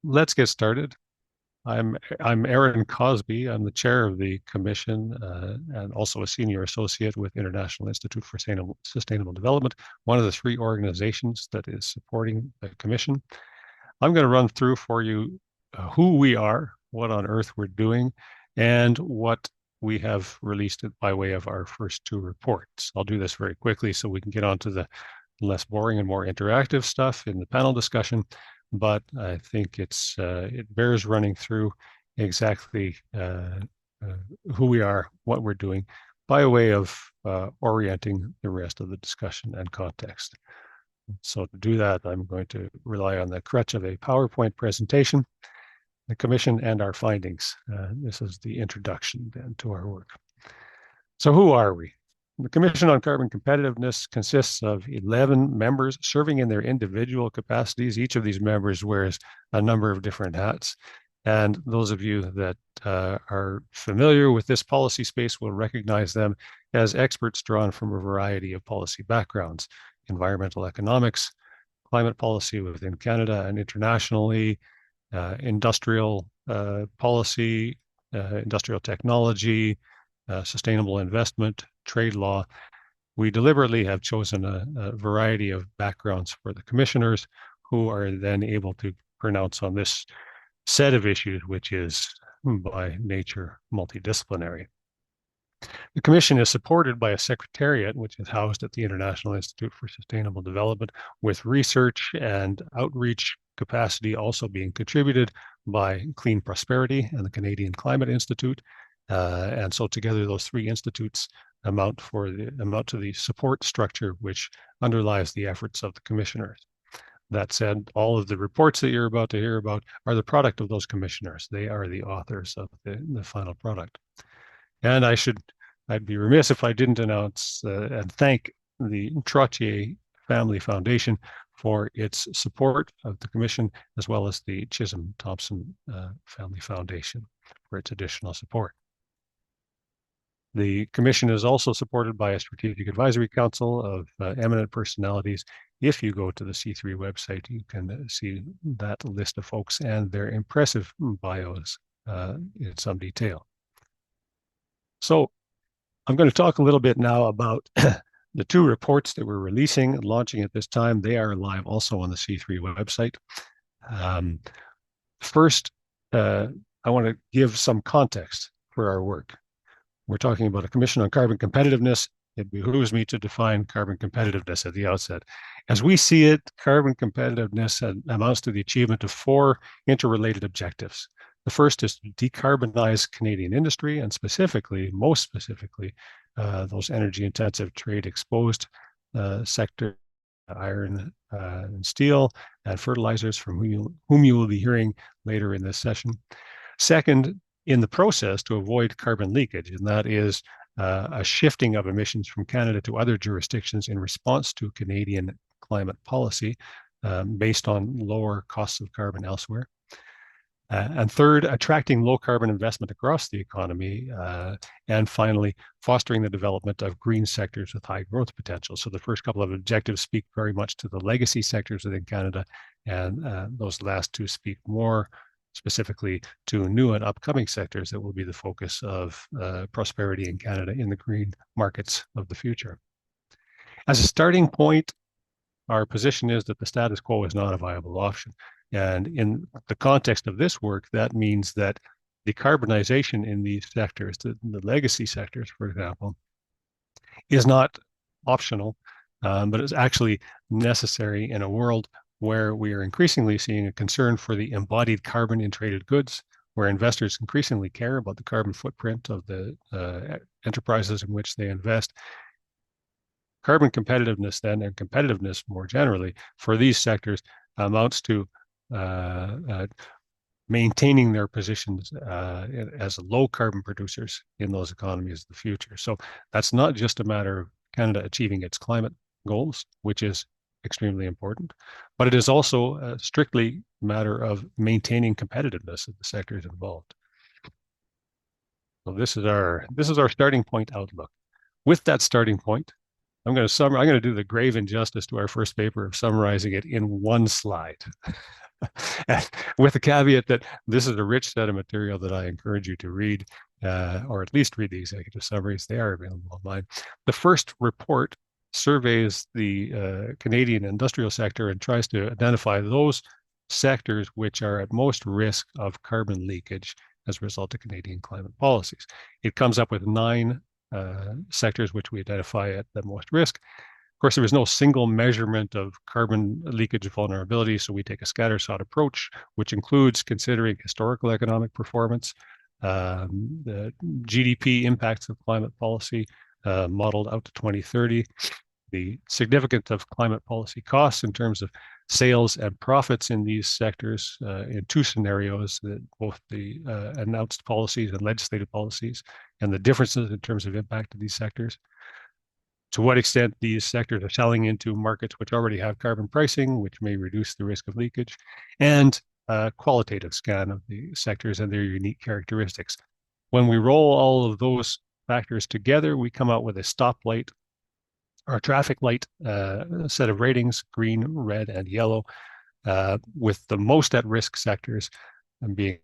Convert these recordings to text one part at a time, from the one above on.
let's get started. I'm Aaron Cosby. I'm the chair of the commission and also a senior associate with International Institute for Sustainable Development, one of the three organizations that is supporting the commission. I'm going to run through for you who we are, what on earth we're doing, and what we have released by way of our first two reports. I'll do this very quickly so we can get on to the less boring and more interactive stuff in the panel discussion, but I think it bears running through exactly uh, who we are, what we're doing, by way of orienting the rest of the discussion and context. So to do that, I'm going to rely on the crutch of a PowerPoint presentation, the Commission and our findings. This is the introduction then to our work. So who are we? The Commission on Carbon Competitiveness consists of 11 members serving in their individual capacities. Each of these members wears a number of different hats. And those of you that are familiar with this policy space will recognize them as experts drawn from a variety of policy backgrounds: environmental economics, climate policy within Canada and internationally, industrial policy, industrial technology, sustainable investment, trade law. We deliberately have chosen a variety of backgrounds for the commissioners who are then able to pronounce on this set of issues, which is by nature multidisciplinary. The commission is supported by a secretariat, which is housed at the International Institute for Sustainable Development, with research and outreach capacity also being contributed by Clean Prosperity and the Canadian Climate Institute. And so together those three institutes amount to the support structure which underlies the efforts of the commissioners. That said, all of the reports that you're about to hear about are the product of those commissioners. They are the authors of the final product. And I'd be remiss if I didn't announce and thank the Trottier Family Foundation for its support of the commission, as well as the Chisholm Thompson Family Foundation for its additional support. The commission is also supported by a strategic advisory council of eminent personalities. If you go to the C3 website, you can see that list of folks and their impressive bios in some detail. So I'm going to talk a little bit now about the two reports that we're releasing and launching at this time. They are live also on the C3 website. First, I want to give some context for our work. We're talking about a Commission on Carbon Competitiveness. It behooves me to define carbon competitiveness at the outset. As we see it, carbon competitiveness amounts to the achievement of four interrelated objectives. The first is to decarbonize Canadian industry, and most specifically, those energy-intensive, trade-exposed sector, iron and steel, and fertilizers, from whom you will be hearing later in this session. Second, in the process, to avoid carbon leakage, and that is a shifting of emissions from Canada to other jurisdictions in response to Canadian climate policy based on lower costs of carbon elsewhere. And third, attracting low carbon investment across the economy. And finally, fostering the development of green sectors with high growth potential. So the first couple of objectives speak very much to the legacy sectors within Canada, and those last two speak more specifically to new and upcoming sectors that will be the focus of prosperity in Canada in the green markets of the future. As a starting point, our position is that the status quo is not a viable option. And in the context of this work, that means that decarbonization in these sectors, the legacy sectors, for example, is not optional, but is actually necessary in a world where we are increasingly seeing a concern for the embodied carbon in traded goods, where investors increasingly care about the carbon footprint of the enterprises in which they invest. Carbon competitiveness then, and competitiveness more generally for these sectors, amounts to maintaining their positions as low carbon producers in those economies of the future. So that's not just a matter of Canada achieving its climate goals, which is extremely important, but it is also a strictly matter of maintaining competitiveness of the sectors involved. So this is our starting point outlook. With that starting point, I'm going to do the grave injustice to our first paper of summarizing it in one slide, with the caveat that this is a rich set of material that I encourage you to read, or at least read the executive summaries. They are available online. The first report surveys the Canadian industrial sector and tries to identify those sectors which are at most risk of carbon leakage as a result of Canadian climate policies. It comes up with 9 sectors which we identify at the most risk. Of course, there is no single measurement of carbon leakage vulnerability, so we take a scattershot approach, which includes considering historical economic performance, the GDP impacts of climate policy modeled out to 2030, the significance of climate policy costs in terms of sales and profits in these sectors in 2 scenarios, both the announced policies and legislative policies, and the differences in terms of impact of these sectors. To what extent these sectors are selling into markets which already have carbon pricing, which may reduce the risk of leakage, and a qualitative scan of the sectors and their unique characteristics. When we roll all of those factors together, we come out with a stoplight or traffic light set of ratings, green, red, and yellow, with the most at-risk sectors being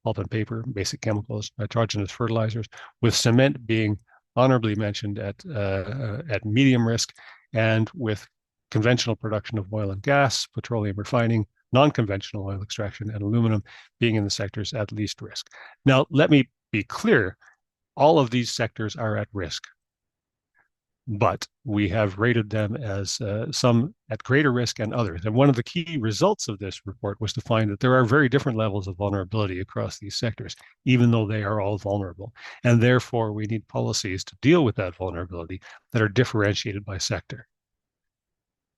pulp and paper, basic chemicals, nitrogenous fertilizers, with cement being honorably mentioned at medium risk, and with conventional production of oil and gas, petroleum refining, non-conventional oil extraction, and aluminum being in the sectors at least risk. Now, let me be clear, all of these sectors are at risk, but we have rated them as some at greater risk and others. And one of the key results of this report was to find that there are very different levels of vulnerability across these sectors, even though they are all vulnerable. And therefore, we need policies to deal with that vulnerability that are differentiated by sector.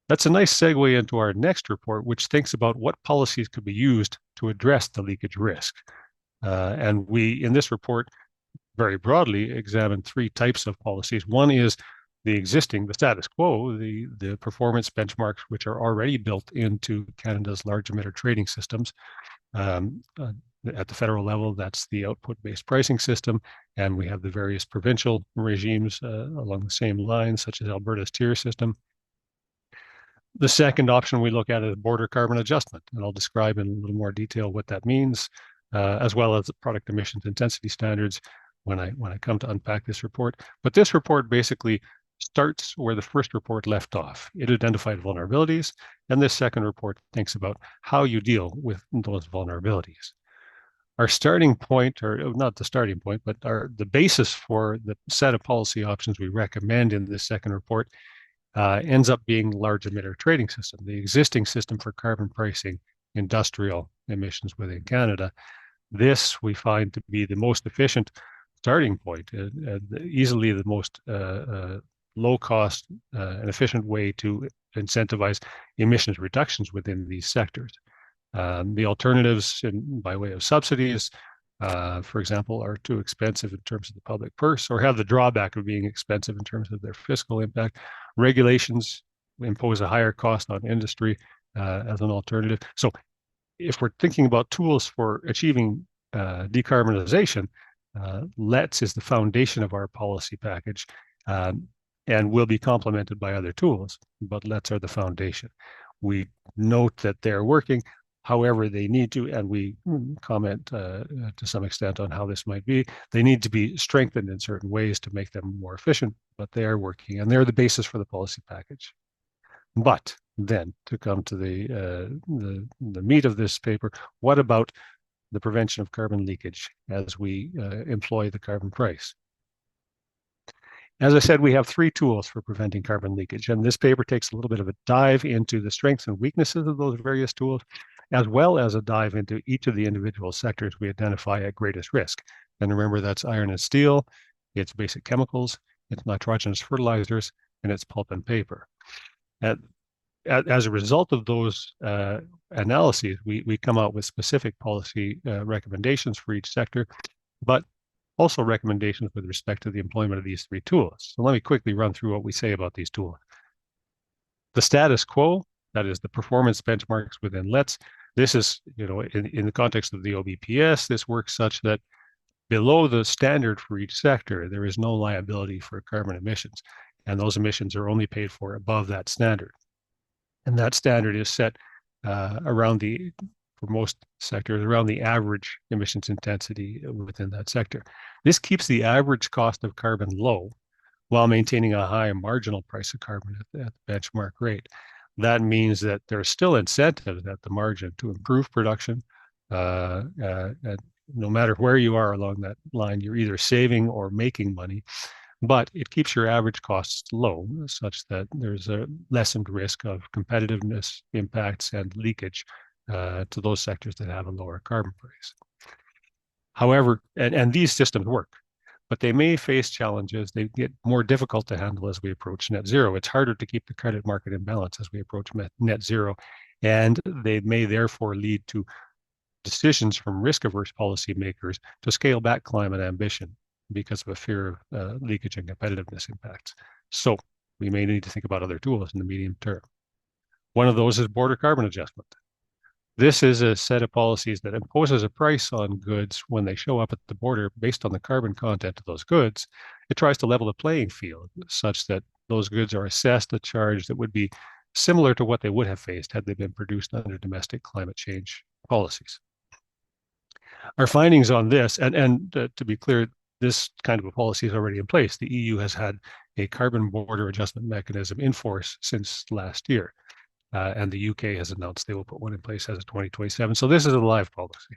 That's a nice segue into our next report, which thinks about what policies could be used to address the leakage risk. And we, in this report, very broadly examine 3 types of policies. One is the status quo, the performance benchmarks, which are already built into Canada's large emitter trading systems. At the federal level, that's the output-based pricing system, and we have the various provincial regimes along the same lines, such as Alberta's tier system. The second option we look at is border carbon adjustment, and I'll describe in a little more detail what that means, as well as the product emissions intensity standards when I come to unpack this report. But this report basically starts where the first report left off. It identified vulnerabilities, and this second report thinks about how you deal with those vulnerabilities. Our starting point, or not the starting point, but the basis for the set of policy options we recommend in this second report ends up being large emitter trading system, the existing system for carbon pricing industrial emissions within Canada. This we find to be the most efficient starting point, easily the most low cost and efficient way to incentivize emissions reductions within these sectors. The alternatives by way of subsidies, for example, are too expensive in terms of the public purse, or have the drawback of being expensive in terms of their fiscal impact. Regulations impose a higher cost on industry as an alternative. So if we're thinking about tools for achieving decarbonization, LETS is the foundation of our policy package and will be complemented by other tools, but LETS are the foundation. We note that they're working. However, they need to, and we comment to some extent on how this might be, they need to be strengthened in certain ways to make them more efficient, but they are working, and they're the basis for the policy package. But then, to come to the meat of this paper, what about the prevention of carbon leakage as we employ the carbon price? As I said, we have 3 tools for preventing carbon leakage, and this paper takes a little bit of a dive into the strengths and weaknesses of those various tools, as well as a dive into each of the individual sectors we identify at greatest risk. And remember, that's iron and steel, it's basic chemicals, it's nitrogenous fertilizers, and it's pulp and paper. As a result of those analyses, we come out with specific policy recommendations for each sector, but also recommendations with respect to the employment of these 3 tools. So let me quickly run through what we say about these tools. The status quo, that is the performance benchmarks within LETS. This is, in the context of the OBPS, this works such that below the standard for each sector, there is no liability for carbon emissions. and those emissions are only paid for above that standard. And that standard is set for most sectors, around the average emissions intensity within that sector. This keeps the average cost of carbon low while maintaining a high marginal price of carbon at the benchmark rate. That means that there's still incentives at the margin to improve production. And no matter where you are along that line, you're either saving or making money, but it keeps your average costs low such that there's a lessened risk of competitiveness impacts and leakage to those sectors that have a lower carbon price. However, and these systems work, but they may face challenges. They get more difficult to handle as we approach net zero. It's harder to keep the credit market in balance as we approach net zero, and they may therefore lead to decisions from risk-averse policymakers to scale back climate ambition because of a fear of leakage and competitiveness impacts. So we may need to think about other tools in the medium term. One of those is border carbon adjustment. This is a set of policies that imposes a price on goods when they show up at the border based on the carbon content of those goods. It tries to level the playing field such that those goods are assessed a charge that would be similar to what they would have faced had they been produced under domestic climate change policies. Our findings on this, and to be clear, this kind of a policy is already in place. The EU has had a carbon border adjustment mechanism in force since last year. And the UK has announced they will put one in place as of 2027. So this is a live policy.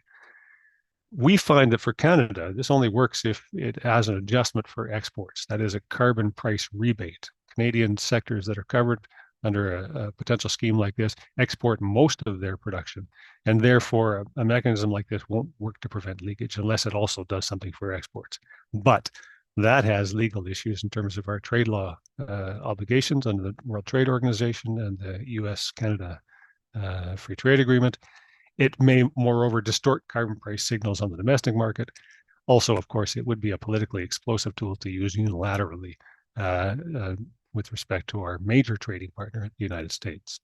We find that for Canada, this only works if it has an adjustment for exports. That is a carbon price rebate. Canadian sectors that are covered under a potential scheme like this export most of their production. And therefore, a mechanism like this won't work to prevent leakage unless it also does something for exports. But that has legal issues in terms of our trade law obligations under the World Trade Organization and the US-Canada Free Trade Agreement. It may, moreover, distort carbon price signals on the domestic market. Also, of course, it would be a politically explosive tool to use unilaterally with respect to our major trading partner, the United States.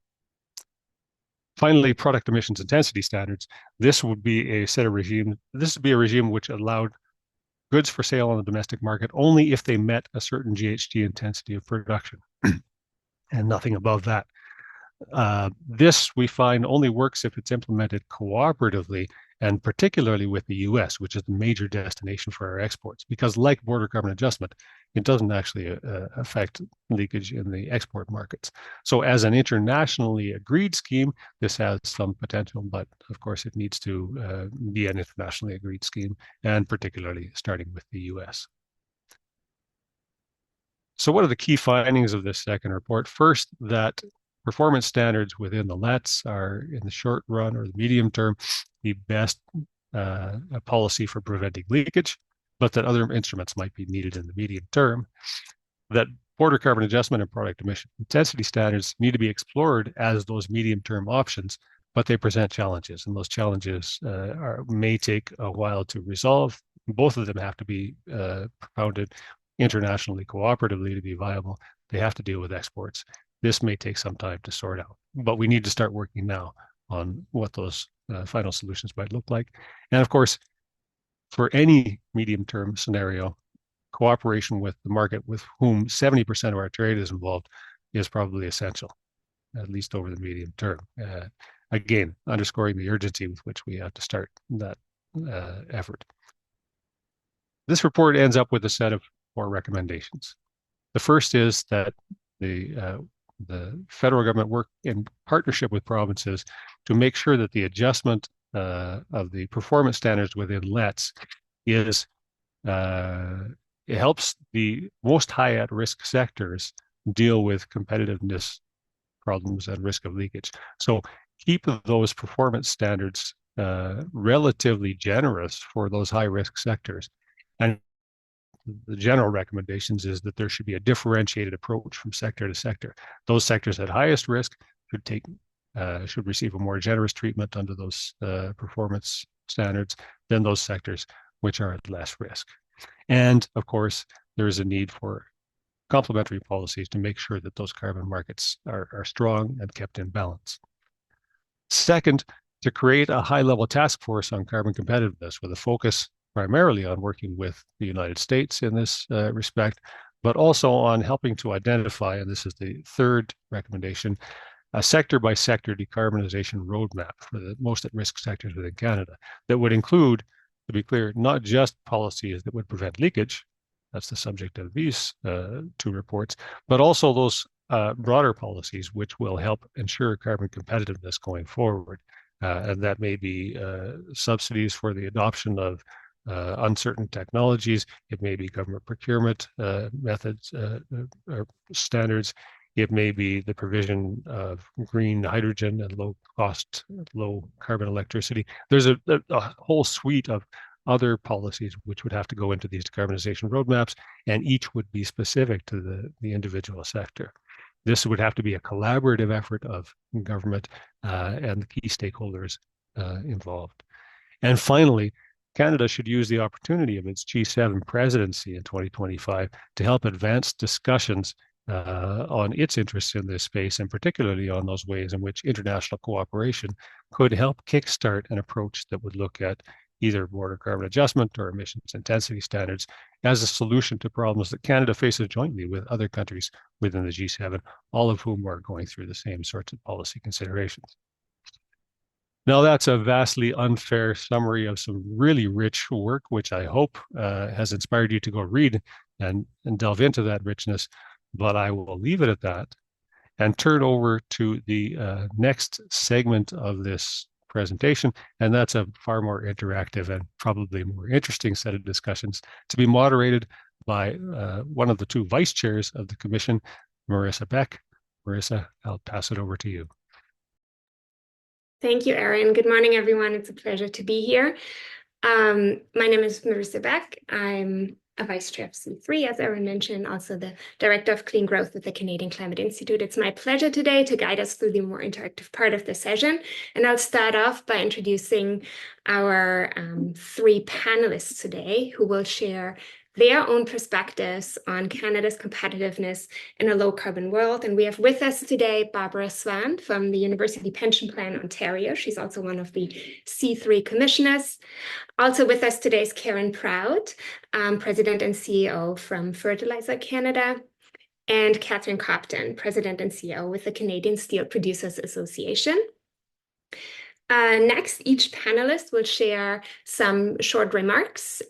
Finally, product emissions intensity standards. This would be a set of regime. This would be a regime which allowed goods for sale on the domestic market only if they met a certain GHG intensity of production and nothing above that. This we find only works if it's implemented cooperatively and particularly with the US, which is the major destination for our exports, because like border carbon adjustment, it doesn't actually affect leakage in the export markets. So as an internationally agreed scheme, this has some potential, but of course it needs to be an internationally agreed scheme, and particularly starting with the US. So what are the key findings of this second report? First, that performance standards within the LETs are, in the short run or the medium term, the best policy for preventing leakage, but that other instruments might be needed in the medium term. That border carbon adjustment and product emission intensity standards need to be explored as those medium-term options, but they present challenges, and those challenges may take a while to resolve. Both of them have to be propounded internationally, cooperatively to be viable. They have to deal with exports. This may take some time to sort out, but we need to start working now on what those final solutions might look like. And of course, for any medium-term scenario, cooperation with the market with whom 70% of our trade is involved is probably essential, at least over the medium term. Again, underscoring the urgency with which we have to start that effort. This report ends up with a set of 4 recommendations. The first is that the federal government work in partnership with provinces to make sure that the adjustment of the performance standards within LETs is it helps the most high at risk sectors deal with competitiveness problems and risk of leakage. So keep those performance standards relatively generous for those high risk sectors. And the general recommendations is that there should be a differentiated approach from sector to sector. Those sectors at highest risk should receive a more generous treatment under those performance standards than those sectors which are at less risk. And of course, there is a need for complementary policies to make sure that those carbon markets are strong and kept in balance. Second, to create a high-level task force on carbon competitiveness with a focus primarily on working with the United States in this respect, but also on helping to identify, and this is the third recommendation, a sector-by-sector decarbonization roadmap for the most at-risk sectors within Canada that would include, to be clear, not just policies that would prevent leakage, that's the subject of these two reports, but also those broader policies which will help ensure carbon competitiveness going forward. And that may be subsidies for the adoption of uncertain technologies. It may be government procurement methods or standards. It may be the provision of green hydrogen and low cost, low carbon electricity. There's a whole suite of other policies which would have to go into these decarbonization roadmaps, and each would be specific to the individual sector. This would have to be a collaborative effort of government and the key stakeholders involved. And finally, Canada should use the opportunity of its G7 presidency in 2025 to help advance discussions on its interests in this space, and particularly on those ways in which international cooperation could help kickstart an approach that would look at either border carbon adjustment or emissions intensity standards as a solution to problems that Canada faces jointly with other countries within the G7, all of whom are going through the same sorts of policy considerations. Now, that's a vastly unfair summary of some really rich work, which I hope has inspired you to go read and delve into that richness. But I will leave it at that and turn over to the next segment of this presentation. And that's a far more interactive and probably more interesting set of discussions to be moderated by one of the two vice chairs of the commission, Marissa Beck. Marissa, I'll pass it over to you. Thank you, Erin. Good morning, everyone. It's a pleasure to be here. My name is Marissa Beck. I'm a vice chair of C3, as Erin mentioned, also the director of clean growth with the Canadian Climate Institute. It's my pleasure today to guide us through the more interactive part of the session. And I'll start off by introducing our three panelists today who will share their own perspectives on Canada's competitiveness in a low carbon world. And we have with us today Barbara Swan from the University Pension Plan Ontario. She's also one of the C3 commissioners. Also with us today is Karen Proud, President and CEO from Fertilizer Canada, and Catherine Copton, President and CEO with the Canadian Steel Producers Association. Next, each panelist will share some short remarks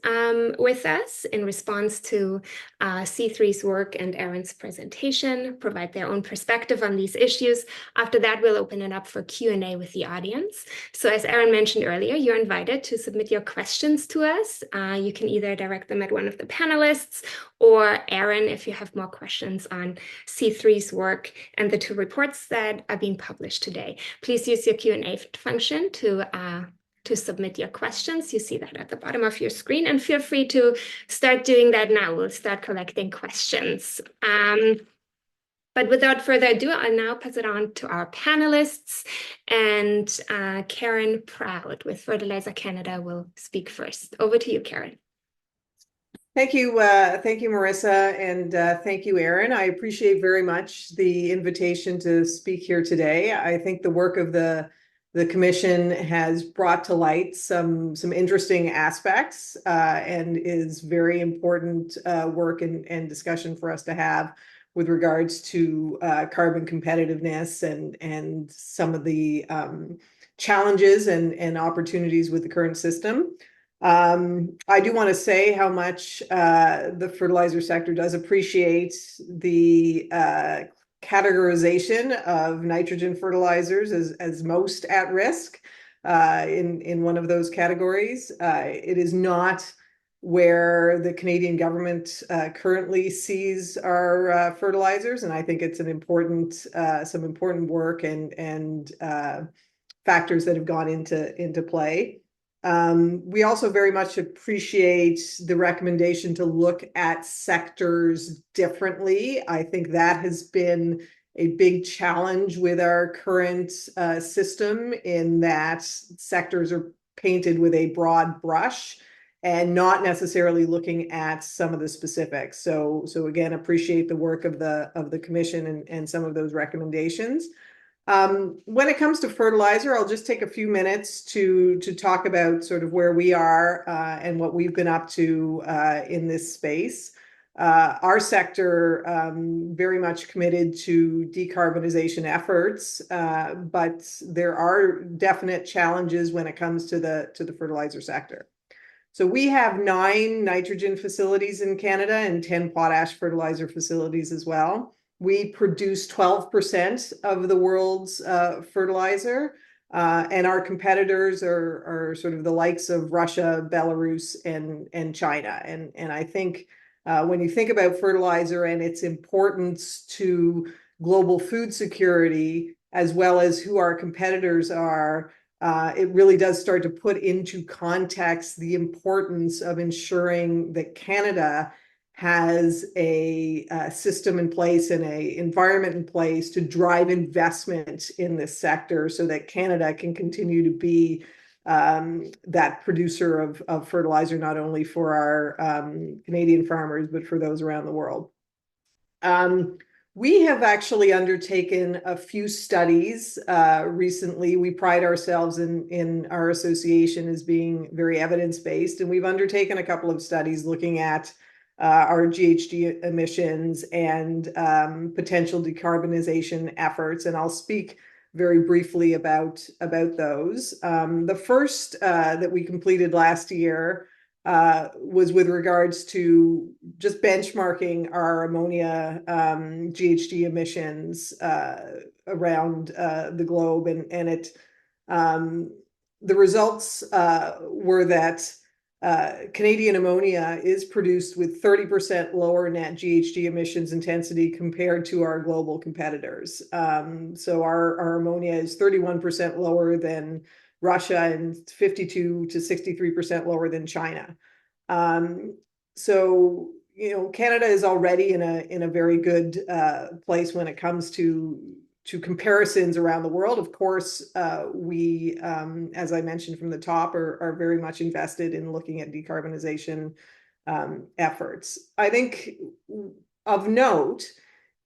with us in response to C3's work and Erin's presentation, provide their own perspective on these issues. After that, we'll open it up for Q&A with the audience. So as Erin mentioned earlier, you're invited to submit your questions to us. You can either direct them at one of the panelists or Erin if you have more questions on C3's work and the two reports that are being published today. Please use your Q&A function to submit your questions. You see that at the bottom of your screen, and feel free to start doing that now. We'll start collecting questions. But without further ado, I'll now pass it on to our panelists, and Karen Proud with Fertilizer Canada will speak first. Over to you, Karen. Thank you, Marissa, and thank you, Erin. I appreciate very much the invitation to speak here today. I think the work of the Commission has brought to light some interesting aspects and is very important work and discussion for us to have with regards to carbon competitiveness and some of the challenges and opportunities with the current system. I do want to say how much the fertilizer sector does appreciate the categorization of nitrogen fertilizers as most at risk in one of those categories. It is not where the Canadian government currently sees our fertilizers, and I think it's an important some important work and factors that have gone into play. We also very much appreciate the recommendation to look at sectors differently. I think that has been a big challenge with our current system, in that sectors are painted with a broad brush and not necessarily looking at some of the specifics. So again, appreciate the work of the Commission and some of those recommendations. When it comes to fertilizer, I'll just take a few minutes to talk about sort of where we are and what we've been up to in this space. our sector very much committed to decarbonization efforts, but there are definite challenges when it comes to the fertilizer sector. So we have 9 nitrogen facilities in Canada and 10 potash fertilizer facilities as well. We produce 12% of the world's fertilizer, and our competitors are sort of the likes of Russia, Belarus, and China. And I think when you think about fertilizer and its importance to global food security, as well as who our competitors are, it really does start to put into context the importance of ensuring that Canada has a system in place and an environment in place to drive investment in this sector so that Canada can continue to be that producer of fertilizer, not only for our Canadian farmers, but for those around the world. We have actually undertaken a few studies recently. We pride ourselves in our association as being very evidence-based, and we've undertaken a couple of studies looking at our GHG emissions and potential decarbonization efforts, and I'll speak very briefly about those. The first that we completed last year was with regards to just benchmarking our ammonia GHG emissions around the globe, and it the results were that Canadian ammonia is produced with 30% lower net GHG emissions intensity compared to our global competitors. So our ammonia is 31% lower than Russia and 52 to 63% lower than China. So, Canada is already in a very good place when it comes to comparisons around the world. Of course, we, as I mentioned from the top, are very much invested in looking at decarbonization efforts. I think of note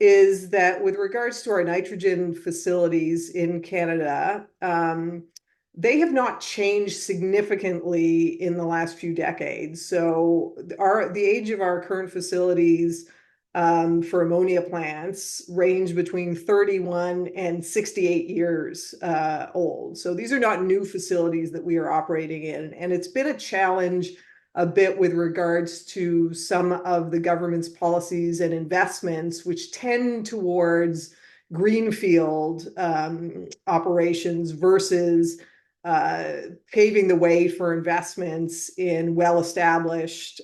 is that with regards to our nitrogen facilities in Canada, they have not changed significantly in the last few decades. So the age of our current facilities for ammonia plants range between 31 and 68 years old. So these are not new facilities that we are operating in. And it's been a challenge a bit with regards to some of the government's policies and investments, which tend towards greenfield operations versus paving the way for investments in well-established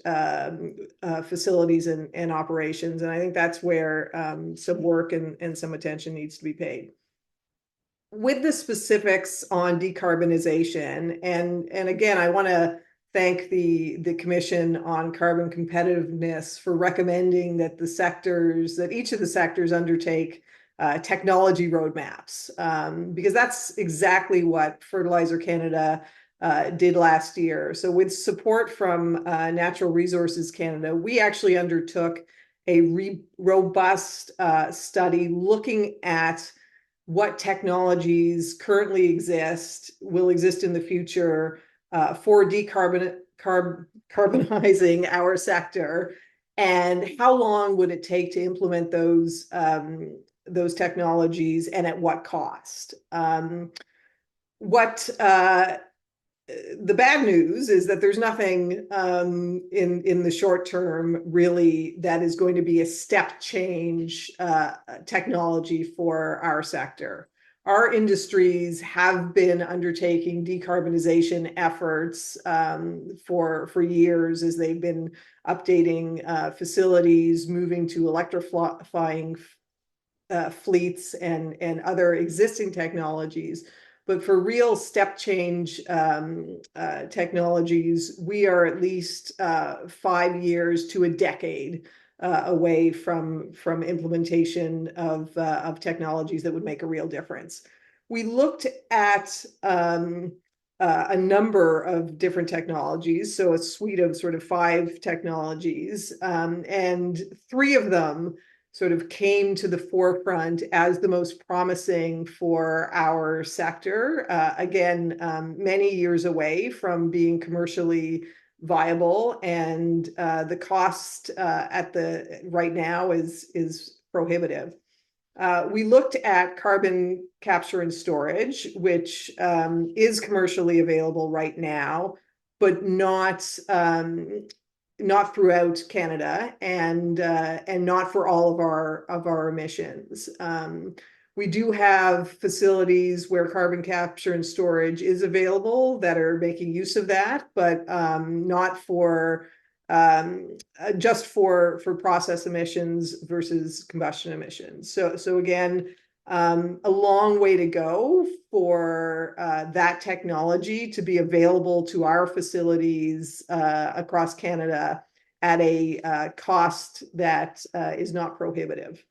facilities and operations. And I think that's where some work and some attention needs to be paid. With the specifics on decarbonization, and again, I want to thank the Commission on Carbon Competitiveness for recommending that each of the sectors undertake technology roadmaps, because that's exactly what Fertilizer Canada did last year. So with support from Natural Resources Canada, we actually undertook a robust study looking at what technologies currently will exist in the future for decarbonizing our sector, and how long would it take to implement those technologies, and at what cost. The bad news is that there's nothing in the short term really that is going to be a step change technology for our sector. Our industries have been undertaking decarbonization efforts for years, as they've been updating facilities, moving to electrifying fleets and other existing technologies. But for real step change technologies, we are at least 5 years to a decade away from implementation of technologies that would make a real difference. We looked at a number of different technologies, so a suite of sort of 5 technologies, and 3 of them sort of came to the forefront as the most promising for our sector. Again, many years away from being commercially viable, and the cost right now is prohibitive. We looked at carbon capture and storage, which is commercially available right now, but not throughout Canada, and not for all of our emissions. We do have facilities where carbon capture and storage is available that are making use of that, but not for just for process emissions versus combustion emissions. So again, a long way to go for that technology to be available to our facilities across Canada at a cost that is not prohibitive.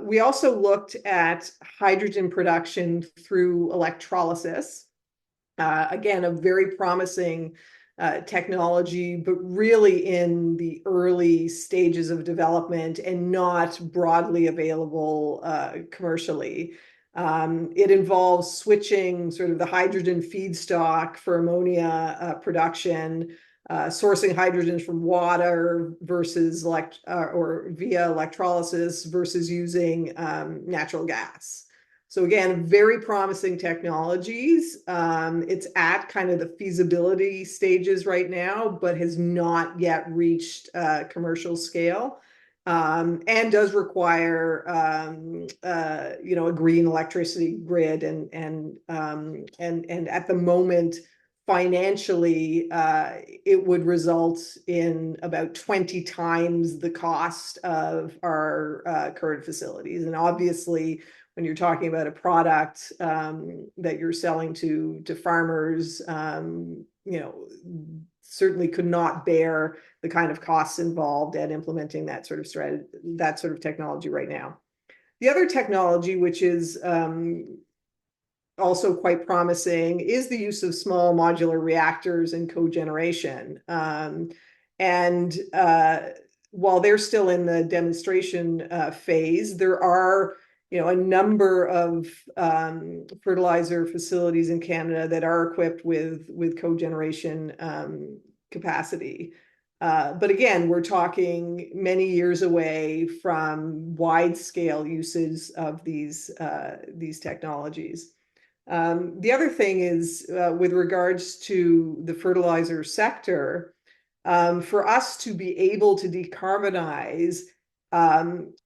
We also looked at hydrogen production through electrolysis. Again, a very promising technology, but really in the early stages of development and not broadly available commercially. It involves switching sort of the hydrogen feedstock for ammonia production, sourcing hydrogen from water versus or via electrolysis versus using natural gas. So again, very promising technologies. It's at kind of the feasibility stages right now, but has not yet reached commercial scale, and does require a green electricity grid, and at the moment, financially, it would result in about 20 times the cost of our current facilities. And obviously, when you're talking about a product that you're selling to farmers, certainly could not bear the kind of costs involved at implementing that sort of strategy, that sort of technology right now. The other technology, which is also quite promising, is the use of small modular reactors and cogeneration. While they're still in the demonstration phase, there are a number of fertilizer facilities in Canada that are equipped with cogeneration capacity. But again, we're talking many years away from wide-scale uses of these technologies. The other thing is, with regards to the fertilizer sector, for us to be able to decarbonize,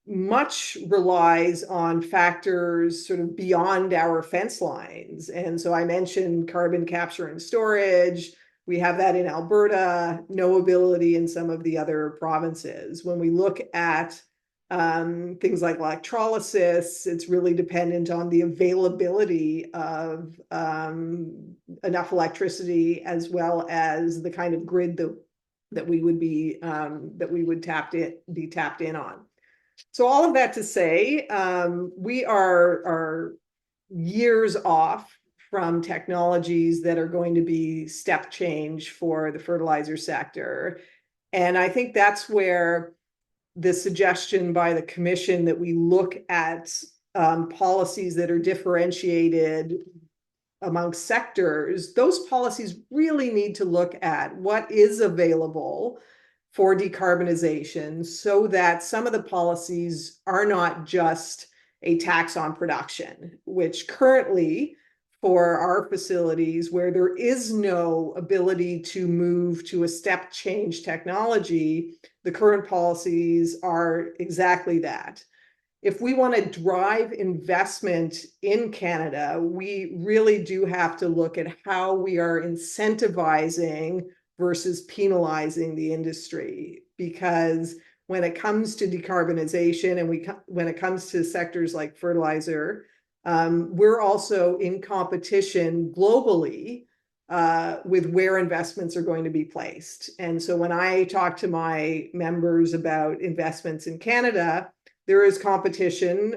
much relies on factors sort of beyond our fence lines. And so I mentioned carbon capture and storage. We have that in Alberta, no ability in some of the other provinces. When we look at things like electrolysis, it's really dependent on the availability of enough electricity, as well as the kind of grid that we would be tapped in on. So all of that to say, we are years off from technologies that are going to be step change for the fertilizer sector. And I think that's where the suggestion by the Commission that we look at policies that are differentiated amongst sectors, those policies really need to look at what is available for decarbonization, so that some of the policies are not just a tax on production, which currently, for our facilities where there is no ability to move to a step change technology, the current policies are exactly that. If we want to drive investment in Canada, we really do have to look at how we are incentivizing versus penalizing the industry. Because when it comes to decarbonization, and when it comes to sectors like fertilizer, we're also in competition globally with where investments are going to be placed. And so when I talk to my members about investments in Canada, there is competition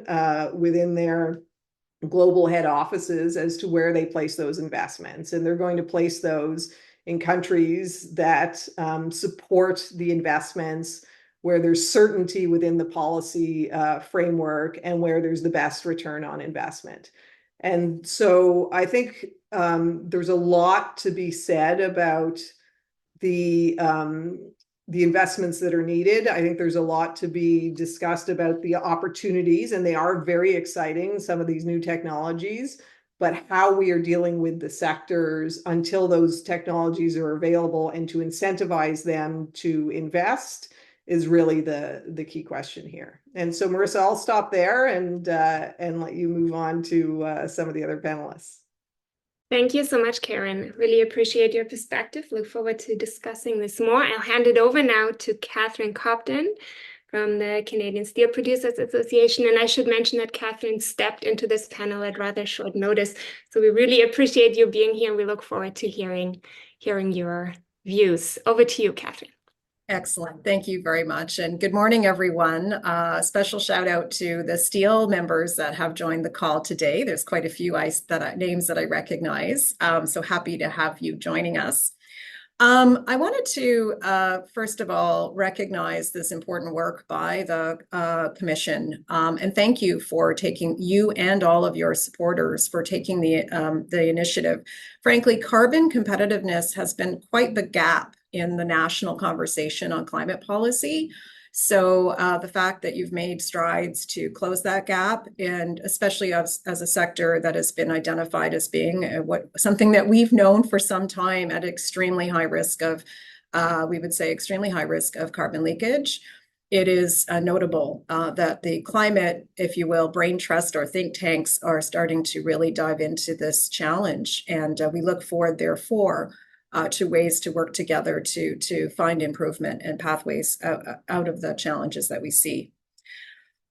within their global head offices as to where they place those investments. And they're going to place those in countries that support the investments, where there's certainty within the policy framework, and where there's the best return on investment. And so I think there's a lot to be said about the investments that are needed. I think there's a lot to be discussed about the opportunities, and they are very exciting, some of these new technologies, but how we are dealing with the sectors until those technologies are available and to incentivize them to invest is really the key question here. And so, Marissa, I'll stop there and let you move on to some of the other panelists. Thank you so much, Karen. Really appreciate your perspective. Look forward to discussing this more. I'll hand it over now to Catherine Cobden from the Canadian Steel Producers Association. And I should mention that Catherine stepped into this panel at rather short notice. So we really appreciate you being here, and we look forward to hearing your views. Over to you, Catherine. Excellent. Thank you very much. And good morning, everyone. Special shout out to the Steel members that have joined the call today. There's quite a few names that I recognize. So happy to have you joining us. I wanted to, first of all, recognize this important work by the Commission, and thank you for you and all of your supporters for taking the initiative. Frankly, carbon competitiveness has been quite the gap in the national conversation on climate policy. So the fact that you've made strides to close that gap, and especially as a sector that has been identified as being something that we've known for some time at extremely high risk of, we would say extremely high risk of carbon leakage. It is notable that the climate, if you will, brain trust or think tanks are starting to really dive into this challenge. And we look forward, therefore, to ways to work together to find improvement and pathways out of the challenges that we see.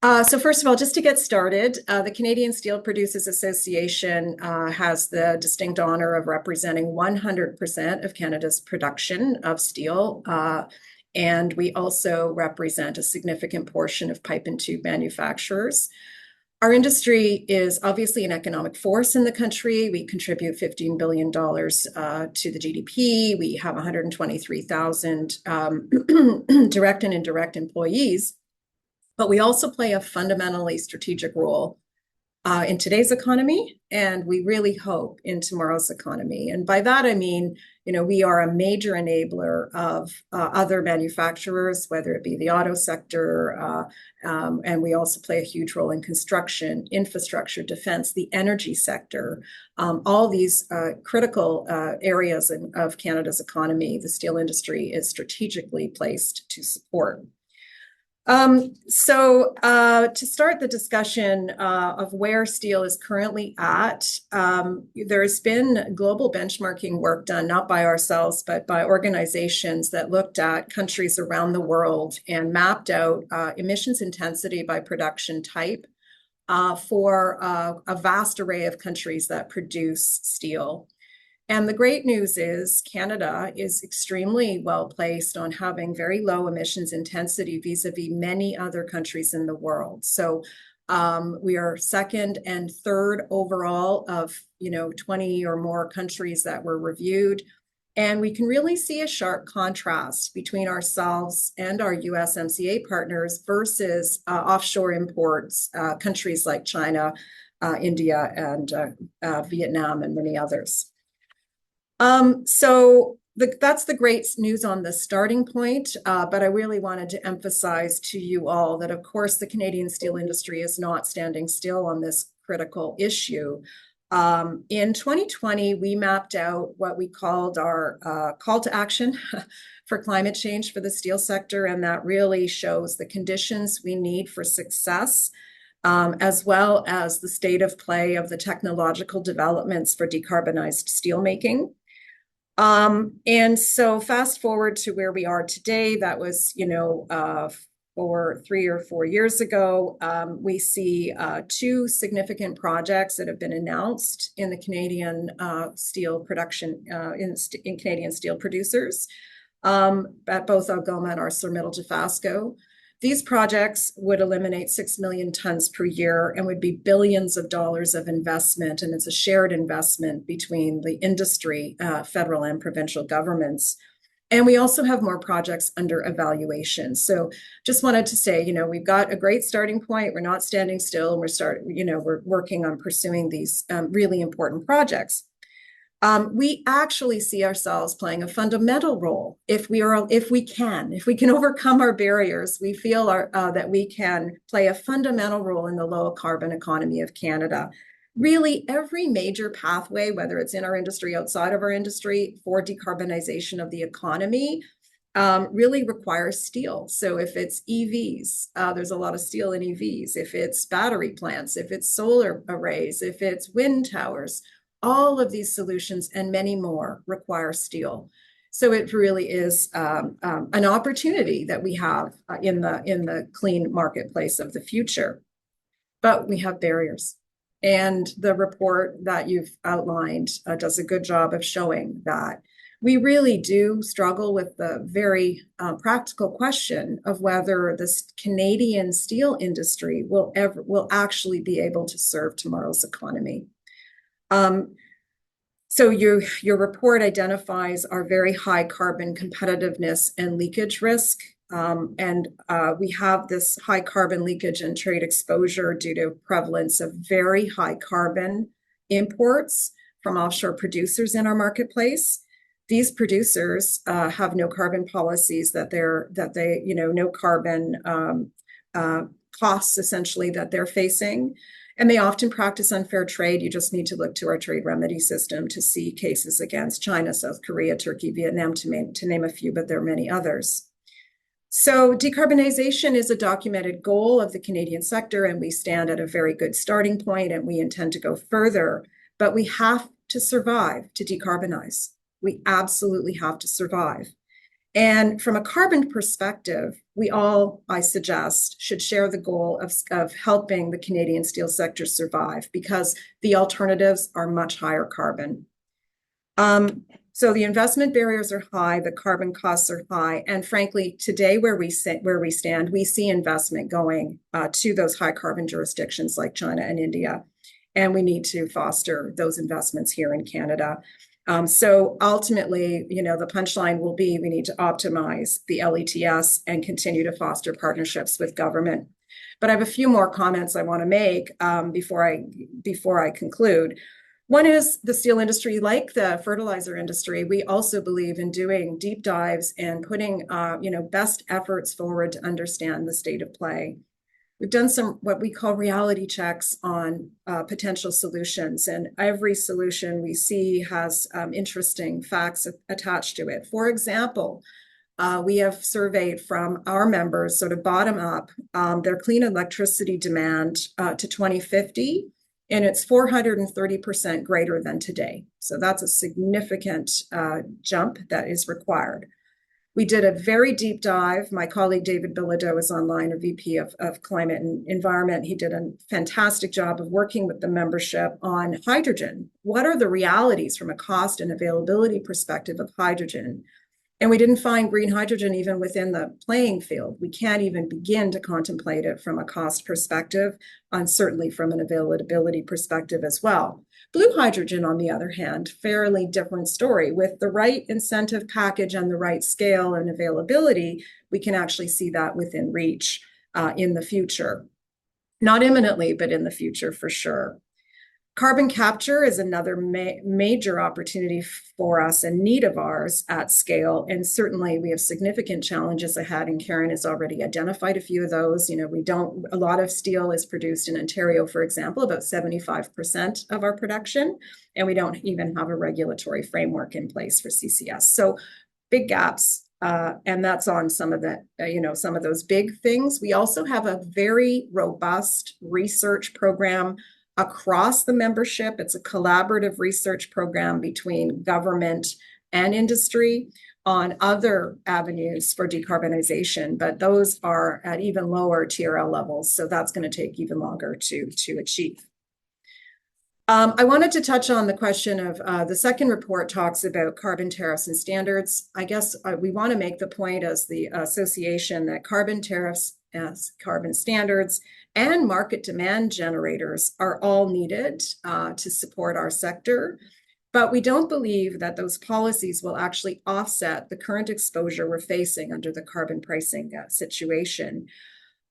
So first of all, just to get started, the Canadian Steel Producers Association has the distinct honor of representing 100% of Canada's production of steel. And we also represent a significant portion of pipe and tube manufacturers. Our industry is obviously an economic force in the country. We contribute $15 billion to the GDP. We have 123,000 direct and indirect employees. But we also play a fundamentally strategic role in today's economy, and we really hope in tomorrow's economy. And by that, I mean, we are a major enabler of other manufacturers, whether it be the auto sector, and we also play a huge role in construction, infrastructure, defense, the energy sector, all these critical areas of Canada's economy. The steel industry is strategically placed to support. So to start the discussion of where steel is currently at, there's been global benchmarking work done, not by ourselves, but by organizations that looked at countries around the world and mapped out emissions intensity by production type for a vast array of countries that produce steel. And the great news is Canada is extremely well placed on having very low emissions intensity vis-a-vis many other countries in the world. So we are second and third overall of 20 or more countries that were reviewed. And we can really see a sharp contrast between ourselves and our USMCA partners versus offshore imports, countries like China, India, and Vietnam, and many others. So that's the great news on the starting point, but I really wanted to emphasize to you all that, of course, the Canadian steel industry is not standing still on this critical issue. In 2020, we mapped out what we called our call to action for climate change for the steel sector, and that really shows the conditions we need for success, as well as the state of play of the technological developments for decarbonized steelmaking. And so fast forward to where we are today, that was, 3 or 4 years ago, we see 2 significant projects that have been announced in the Canadian steel production, in Canadian steel producers, at both Algoma and ArcelorMittal Dofasco. These projects would eliminate 6 million tons per year and would be billions of dollars of investment. And it's a shared investment between the industry, federal and provincial governments. And we also have more projects under evaluation. So just wanted to say, we've got a great starting point. We're not standing still. We're working on pursuing these really important projects. We actually see ourselves playing a fundamental role if we can overcome our barriers. We feel that we can play a fundamental role in the low carbon economy of Canada. Really, every major pathway, whether it's in our industry, outside of our industry, for decarbonization of the economy, really requires steel. So if it's EVs, there's a lot of steel in EVs. If it's battery plants, if it's solar arrays, if it's wind towers, all of these solutions and many more require steel. So it really is an opportunity that we have in the clean marketplace of the future. But we have barriers. And the report that you've outlined does a good job of showing that we really do struggle with the very practical question of whether this Canadian steel industry will actually be able to serve tomorrow's economy. So your report identifies our very high carbon competitiveness and leakage risk. We have this high carbon leakage and trade exposure due to prevalence of very high carbon imports from offshore producers in our marketplace. These producers have no carbon policies no carbon costs essentially that they're facing. And they often practice unfair trade. You just need to look to our trade remedy system to see cases against China, South Korea, Turkey, Vietnam, to name a few, but there are many others. So decarbonization is a documented goal of the Canadian sector, and we stand at a very good starting point, and we intend to go further. But we have to survive to decarbonize. We absolutely have to survive. And from a carbon perspective, we all, I suggest, should share the goal of helping the Canadian steel sector survive, because the alternatives are much higher carbon. So the investment barriers are high, the carbon costs are high, and frankly, today where we stand, we see investment going to those high carbon jurisdictions like China and India, and we need to foster those investments here in Canada. So ultimately, the punchline will be we need to optimize the LETS and continue to foster partnerships with government. But I have a few more comments I want to make before I conclude. One is the steel industry, like the fertilizer industry, we also believe in doing deep dives and putting best efforts forward to understand the state of play. We've done some what we call reality checks on potential solutions, and every solution we see has interesting facts attached to it. For example, we have surveyed from our members, sort of bottom up, their clean electricity demand to 2050, and it's 430% greater than today. So that's a significant jump that is required. We did a very deep dive. My colleague David Bilodeau is online, a VP of Climate and Environment. He did a fantastic job of working with the membership on hydrogen. What are the realities from a cost and availability perspective of hydrogen? And we didn't find green hydrogen even within the playing field. We can't even begin to contemplate it from a cost perspective, and certainly from an availability perspective as well. Blue hydrogen, on the other hand, fairly different story. With the right incentive package and the right scale and availability, we can actually see that within reach in the future. Not imminently, but in the future for sure. Carbon capture is another major opportunity for us and need of ours at scale. And certainly we have significant challenges ahead, and Karen has already identified a few of those. A lot of steel is produced in Ontario, for example, about 75% of our production, and we don't even have a regulatory framework in place for CCS. So big gaps. And that's on some of some of those big things. We also have a very robust research program across the membership. It's a collaborative research program between government and industry on other avenues for decarbonization, but those are at even lower TRL levels. So that's going to take even longer to achieve. I wanted to touch on the question of the second report talks about carbon tariffs and standards. I guess we want to make the point as the association that carbon tariffs, as carbon standards, and market demand generators are all needed to support our sector. But we don't believe that those policies will actually offset the current exposure we're facing under the carbon pricing situation.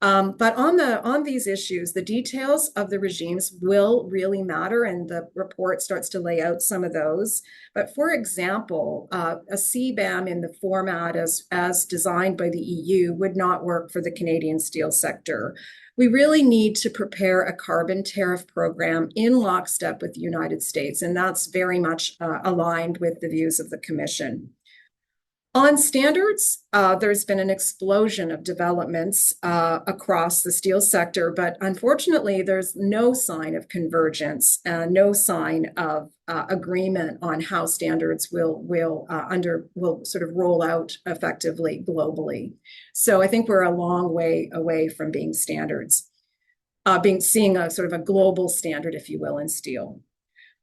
But on these issues, the details of the regimes will really matter, and the report starts to lay out some of those. But for example, a CBAM in the format as designed by the EU would not work for the Canadian steel sector. We really need to prepare a carbon tariff program in lockstep with the United States, and that's very much aligned with the views of the Commission. On standards, there's been an explosion of developments across the steel sector, but unfortunately, there's no sign of convergence, no sign of agreement on how standards will sort of roll out effectively globally. So I think we're a long way away from being standards, seeing a sort of a global standard, if you will, in steel.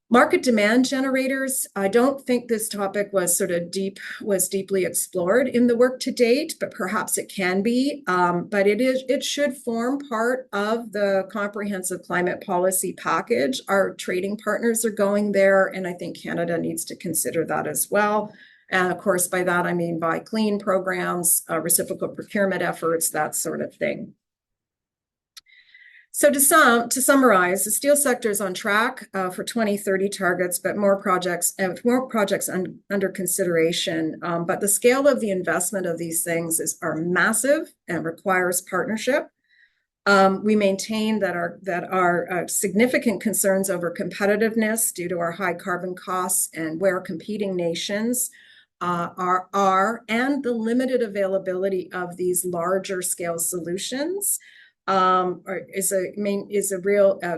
Market demand generators, I don't think this topic was deeply explored in the work to date, but perhaps it can be. But it should form part of the comprehensive climate policy package. Our trading partners are going there, and I think Canada needs to consider that as well. And of course, by that I mean by clean programs, reciprocal procurement efforts, that sort of thing. So to summarize, the steel sector is on track for 2030 targets, but more projects under consideration. But the scale of the investment of these things are massive and requires partnership. We maintain that our significant concerns over competitiveness due to our high carbon costs and where competing nations are and the limited availability of these larger scale solutions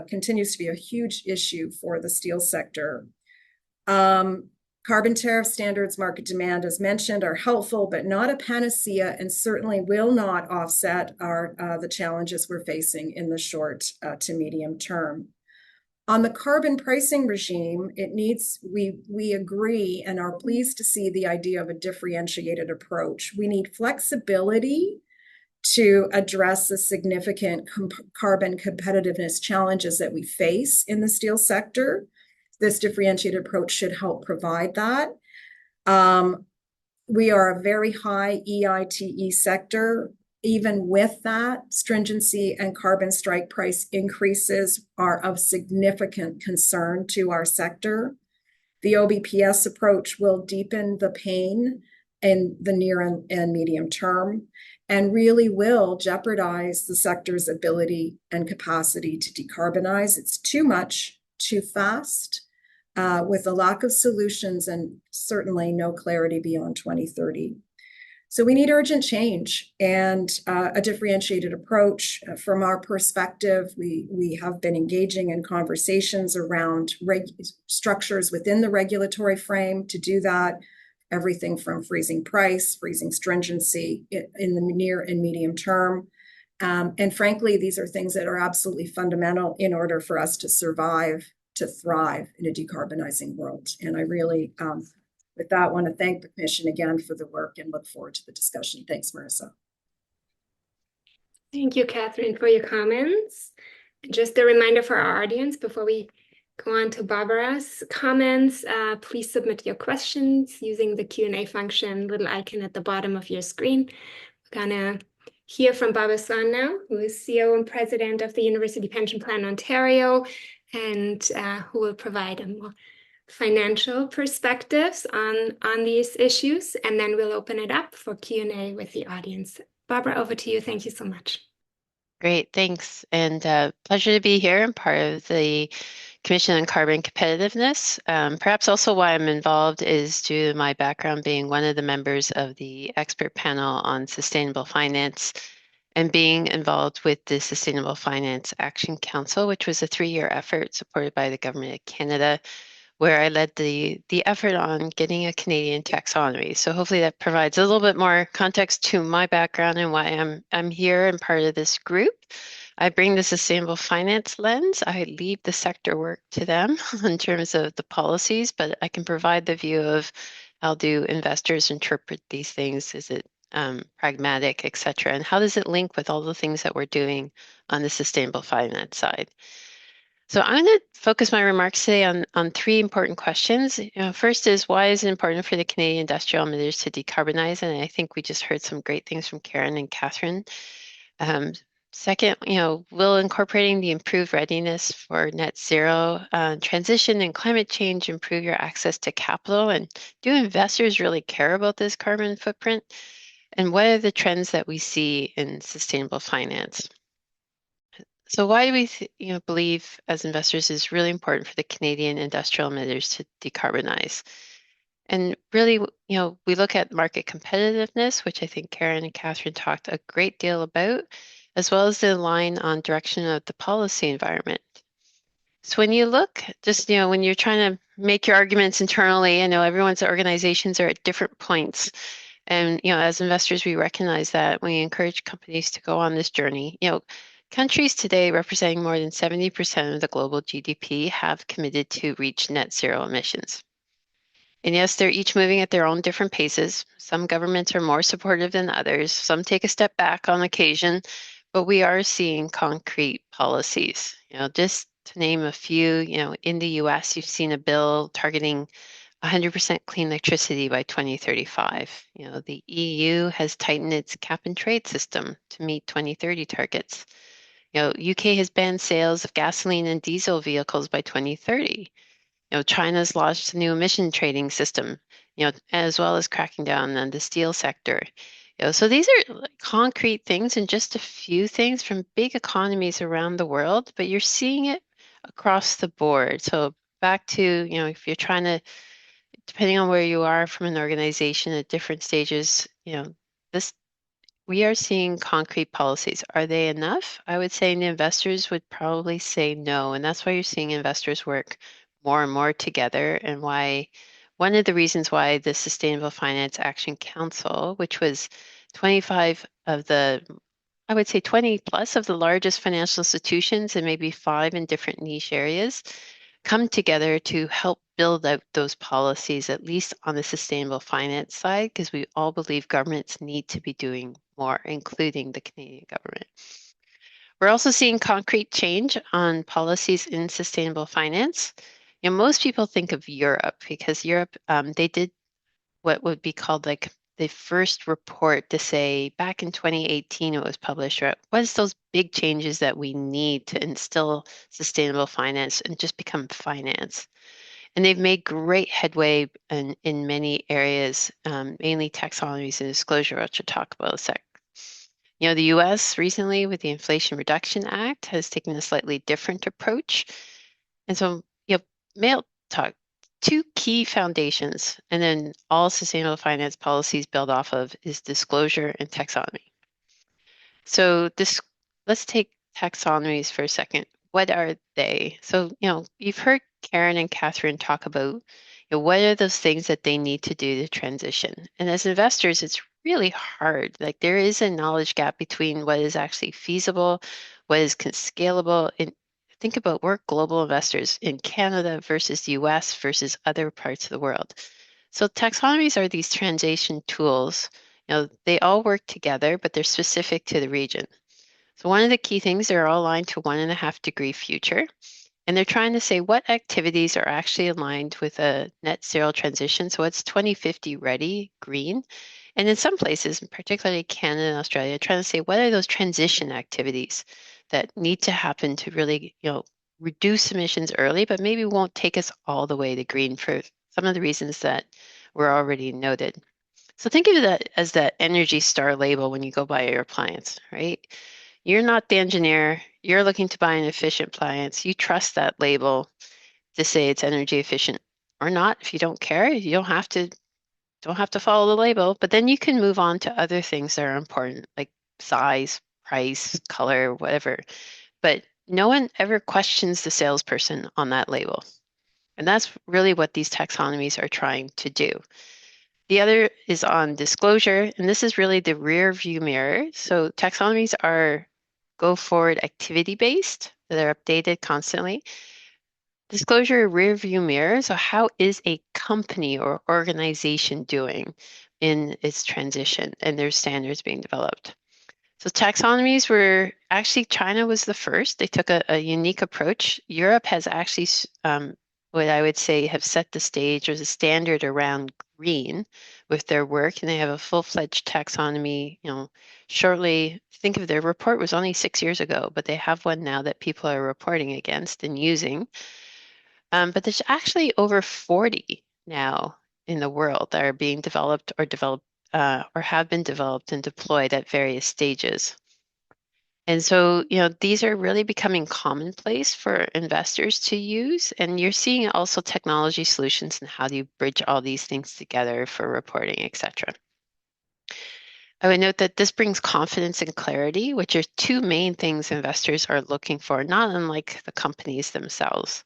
continues to be a huge issue for the steel sector. Carbon tariff standards, market demand, as mentioned, are helpful, but not a panacea, and certainly will not offset the challenges we're facing in the short to medium term. On the carbon pricing regime, we agree and are pleased to see the idea of a differentiated approach. We need flexibility to address the significant carbon competitiveness challenges that we face in the steel sector. This differentiated approach should help provide that. We are a very high EITE sector. Even with that, stringency and carbon strike price increases are of significant concern to our sector. The OBPS approach will deepen the pain in the near and medium term, and really will jeopardize the sector's ability and capacity to decarbonize. It's too much, too fast, with a lack of solutions and certainly no clarity beyond 2030. So we need urgent change and a differentiated approach. From our perspective, we have been engaging in conversations around structures within the regulatory frame to do that. Everything from freezing price, freezing stringency in the near and medium term. And frankly, these are things that are absolutely fundamental in order for us to survive, to thrive in a decarbonizing world. And I really, with that, want to thank the Commission again for the work and look forward to the discussion. Thanks, Marissa. Thank you, Catherine, for your comments. Just a reminder for our audience before we go on to Barbara's comments. Please submit your questions using the Q&A function, little icon at the bottom of your screen. We're gonna hear from Barbara Swan now, who is CEO and President of the University Pension Plan Ontario, and who will provide a more financial perspectives on these issues. And then we'll open it up for Q&A with the audience. Barbara, over to you. Thank you so much. Great, thanks. And pleasure to be here and part of the Commission on Carbon Competitiveness. Perhaps also why I'm involved is due to my background being one of the members of the expert panel on sustainable finance and being involved with the Sustainable Finance Action Council, which was a 3-year effort supported by the Government of Canada, where I led the effort on getting a Canadian taxonomy. So hopefully that provides a little bit more context to my background and why I'm here and part of this group. I bring the sustainable finance lens. I leave the sector work to them in terms of the policies, but I can provide the view of how do investors interpret these things? Is it pragmatic, et cetera? And how does it link with all the things that we're doing on the sustainable finance side? So I'm going to focus my remarks today on 3 important questions. First is, why is it important for the Canadian industrial emitters to decarbonize? And I think we just heard some great things from Karen and Catherine. Second, will incorporating the improved readiness for net zero transition and climate change improve your access to capital? And do investors really care about this carbon footprint? And what are the trends that we see in sustainable finance? So why do we believe as investors is really important for the Canadian industrial emitters to decarbonize? And really, we look at market competitiveness, which I think Karen and Catherine talked a great deal about, as well as the line on direction of the policy environment. So when you look, just, when you're trying to make your arguments internally, I know everyone's organizations are at different points. And, as investors, we recognize that we encourage companies to go on this journey. Countries today representing more than 70% of the global GDP have committed to reach net zero emissions. And yes, they're each moving at their own different paces. Some governments are more supportive than others. Some take a step back on occasion, but we are seeing concrete policies. Just to name a few, in the US, you've seen a bill targeting 100% clean electricity by 2035. The EU has tightened its cap and trade system to meet 2030 targets. UK has banned sales of gasoline and diesel vehicles by 2030. China's launched a new emission trading system, as well as cracking down on the steel sector. So these are concrete things and just a few things from big economies around the world, but you're seeing it across the board. So back to, if you're trying to, depending on where you are from an organization at different stages, this we are seeing concrete policies. Are they enough? I would say the investors would probably say no. And that's why you're seeing investors work more and more together, and why one of the reasons why the Sustainable Finance Action Council, which was 25 of the, I would say 20 plus of the largest financial institutions and maybe 5 in different niche areas, come together to help build out those policies, at least on the sustainable finance side, because we all believe governments need to be doing more, including the Canadian government. We're also seeing concrete change on policies in sustainable finance. Most people think of Europe because Europe, they did what would be called like the first report to say back in 2018 it was published, right? What's those big changes that we need to instill sustainable finance and just become finance? And they've made great headway in many areas, mainly taxonomies and disclosure, which I'll talk about in a sec. The US recently with the Inflation Reduction Act has taken a slightly different approach. And so, Mail talk, 2 key foundations, and then all sustainable finance policies build off of is disclosure and taxonomy. So let's take taxonomies for a second. What are they? So, you've heard Karen and Catherine talk about what are those things that they need to do to transition. And as investors, it's really hard. Like there is a knowledge gap between what is actually feasible, what is scalable. And think about we're global investors in Canada versus the US versus other parts of the world. So taxonomies are these transition tools. They all work together, but they're specific to the region. So one of the key things, they're all aligned to 1.5 degree future. And they're trying to say what activities are actually aligned with a net zero transition. So it's 2050 ready, green. And in some places, particularly Canada and Australia, trying to say what are those transition activities that need to happen to really, reduce emissions early, but maybe won't take us all the way to green for some of the reasons that were already noted. So think of that as that Energy Star label when you go buy your appliance, right? You're not the engineer. You're looking to buy an efficient appliance. You trust that label to say it's energy efficient or not. If you don't care, you don't have to follow the label. But then you can move on to other things that are important, like size, price, color, whatever. But no one ever questions the salesperson on that label. And that's really what these taxonomies are trying to do. The other is on disclosure, and this is really the rear view mirror. So taxonomies are go forward activity based, they're updated constantly. Disclosure rear view mirror. So how is a company or organization doing in its transition and their standards being developed? So taxonomies were actually, China was the first. They took a unique approach. Europe has actually what I would say have set the stage or the standard around green with their work, and they have a full-fledged taxonomy, shortly. Think of their report was only 6 years ago, but they have one now that people are reporting against and using. But there's actually over 40 now in the world that are being developed or have been developed and deployed at various stages. And so, these are really becoming commonplace for investors to use. And you're seeing also technology solutions and how do you bridge all these things together for reporting, et cetera. I would note that this brings confidence and clarity, which are two main things investors are looking for, not unlike the companies themselves.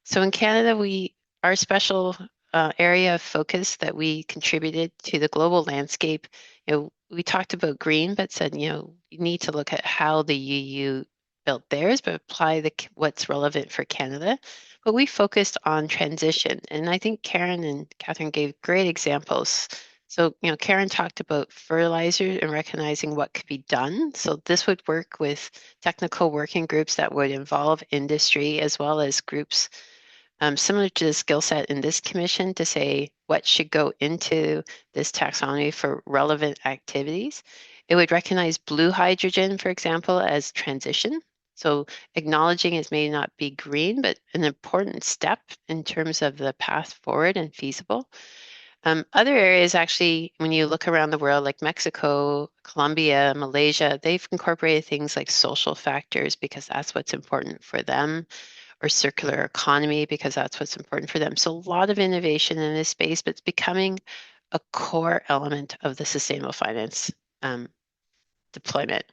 So in Canada, our special area of focus that we contributed to the global landscape, we talked about green, but said, you need to look at how the EU built theirs, but apply what's relevant for Canada. But we focused on transition. And I think Karen and Catherine gave great examples. So, Karen talked about fertilizer and recognizing what could be done. So this would work with technical working groups that would involve industry as well as groups similar to the skill set in this commission to say what should go into this taxonomy for relevant activities. It would recognize blue hydrogen, for example, as transition. So acknowledging it may not be green, but an important step in terms of the path forward and feasible. Other areas actually, when you look around the world, like Mexico, Colombia, Malaysia, they've incorporated things like social factors because that's what's important for them, or circular economy because that's what's important for them. So a lot of innovation in this space, but it's becoming a core element of the sustainable finance deployment.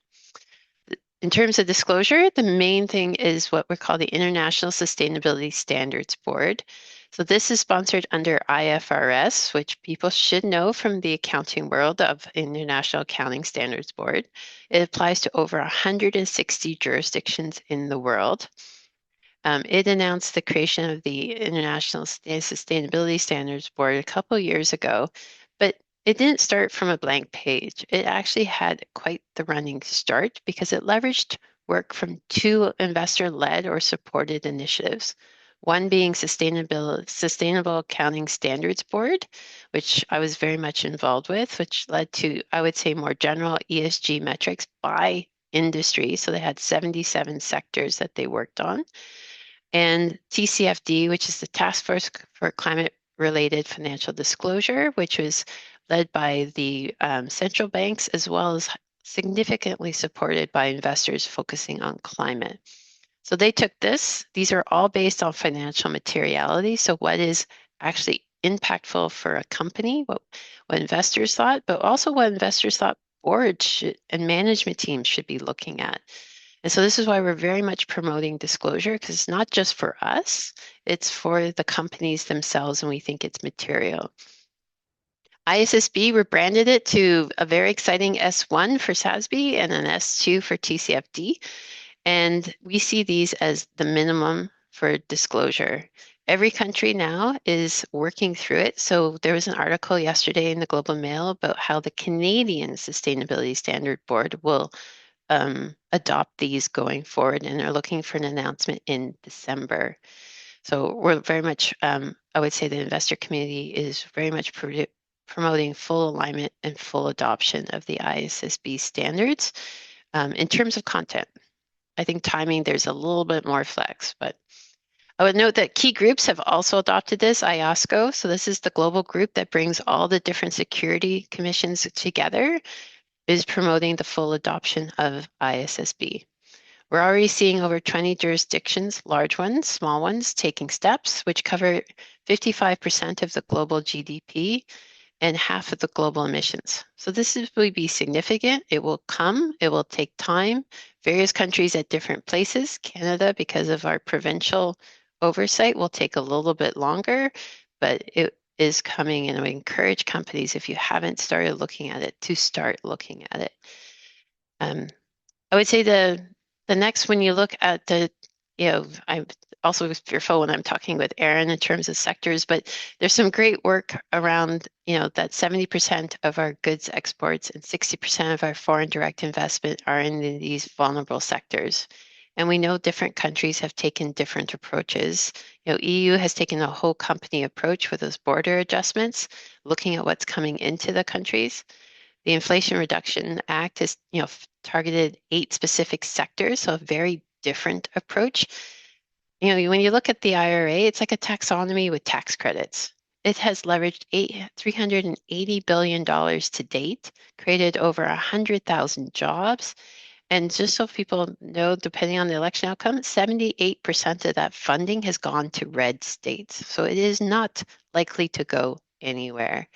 In terms of disclosure, the main thing is what we call the International Sustainability Standards Board. So this is sponsored under IFRS, which people should know from the accounting world of International Accounting Standards Board. It applies to over 160 jurisdictions in the world. It announced the creation of the International Sustainability Standards Board a couple years ago, but it didn't start from a blank page. It actually had quite the running start because it leveraged work from two investor-led or supported initiatives. One being Sustainable Accounting Standards Board, which I was very much involved with, which led to, I would say, more general ESG metrics by industry. So they had 77 sectors that they worked on. And TCFD, which is the Task Force for Climate-Related Financial Disclosure, which was led by the central banks, as well as significantly supported by investors focusing on climate. So they took these are all based on financial materiality. So what is actually impactful for a company, what investors thought, but also what investors thought boards and management teams should be looking at. And so this is why we're very much promoting disclosure, because it's not just for us, it's for the companies themselves, and we think it's material. ISSB rebranded it to a very exciting S1 for SASB and an S2 for TCFD. And we see these as the minimum for disclosure. Every country now is working through it. So there was an article yesterday in the Globe and Mail about how the Canadian Sustainability Standard Board will adopt these going forward and are looking for an announcement in December. So we're very much, I would say the investor community is very much promoting full alignment and full adoption of the ISSB standards. In terms of content, I think timing, there's a little bit more flex, but I would note that key groups have also adopted this, IOSCO. So this is the global group that brings all the different security commissions together, is promoting the full adoption of ISSB. We're already seeing over 20 jurisdictions, large ones, small ones, taking steps, which cover 55% of the global GDP and half of the global emissions. So this will be significant. It will come, it will take time. Various countries at different places. Canada, because of our provincial oversight, will take a little bit longer, but it is coming, and I encourage companies, if you haven't started looking at it, to start looking at it. I would say the next, when you look at the, I'm also fearful when I'm talking with Erin in terms of sectors, but there's some great work around, that 70% of our goods exports and 60% of our foreign direct investment are in these vulnerable sectors. And we know different countries have taken different approaches. EU has taken a whole company approach with those border adjustments, looking at what's coming into the countries. The Inflation Reduction Act has, targeted 8 specific sectors, so a very different approach. When you look at the IRA, it's like a taxonomy with tax credits. It has leveraged $380 billion to date, created over 100,000 jobs. And just so people know, depending on the election outcome, 78% of that funding has gone to red states. So it is not likely to go anywhere.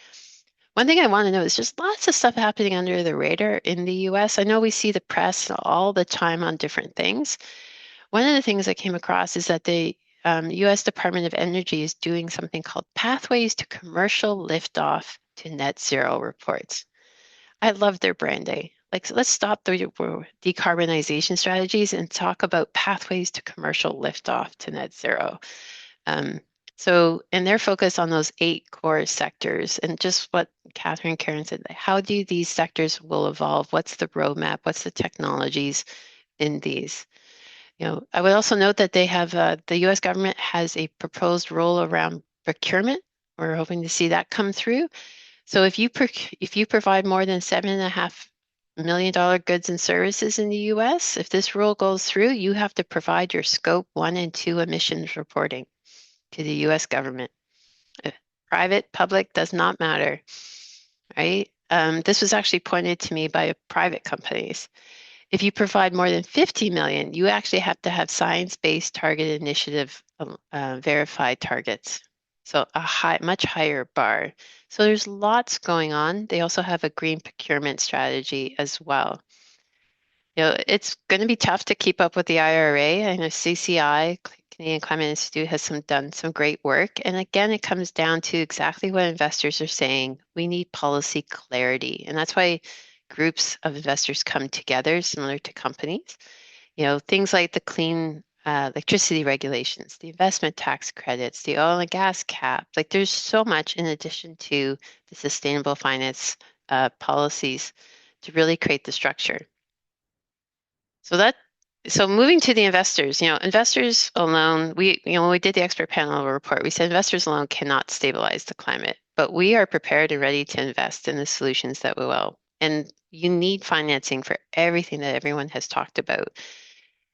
One thing I want to know is just lots of stuff happening under the radar in the US. I know we see the press all the time on different things. One of the things I came across is that the US Department of Energy is doing something called Pathways to Commercial Liftoff to Net Zero reports. I love their branding. Like, so let's stop the decarbonization strategies and talk about pathways to commercial liftoff to net zero. And they're focused on those 8 core sectors, and just what Catherine and Karen said, how do these sectors will evolve? What's the roadmap? What's the technologies in these? I would also note that they have, the US government has a proposed rule around procurement. We're hoping to see that come through. So if you provide more than $7.5 million goods and services in the US, if this rule goes through, you have to provide your scope 1 and 2 emissions reporting to the US government. Private, public, does not matter, right? This was actually pointed to me by private companies. If you provide more than 50 million, you actually have to have science-based target initiative verified targets. So a much higher bar. So there's lots going on. They also have a green procurement strategy as well. It's going to be tough to keep up with the IRA. I know CCI, Canadian Climate Institute, has done some great work. And again, it comes down to exactly what investors are saying. We need policy clarity. And that's why groups of investors come together, similar to companies. Things like the clean electricity regulations, the investment tax credits, the oil and gas cap. Like, there's so much in addition to the sustainable finance policies to really create the structure. So moving to the investors, investors alone, when we did the expert panel report, we said investors alone cannot stabilize the climate, but we are prepared and ready to invest in the solutions that we will. And you need financing for everything that everyone has talked about.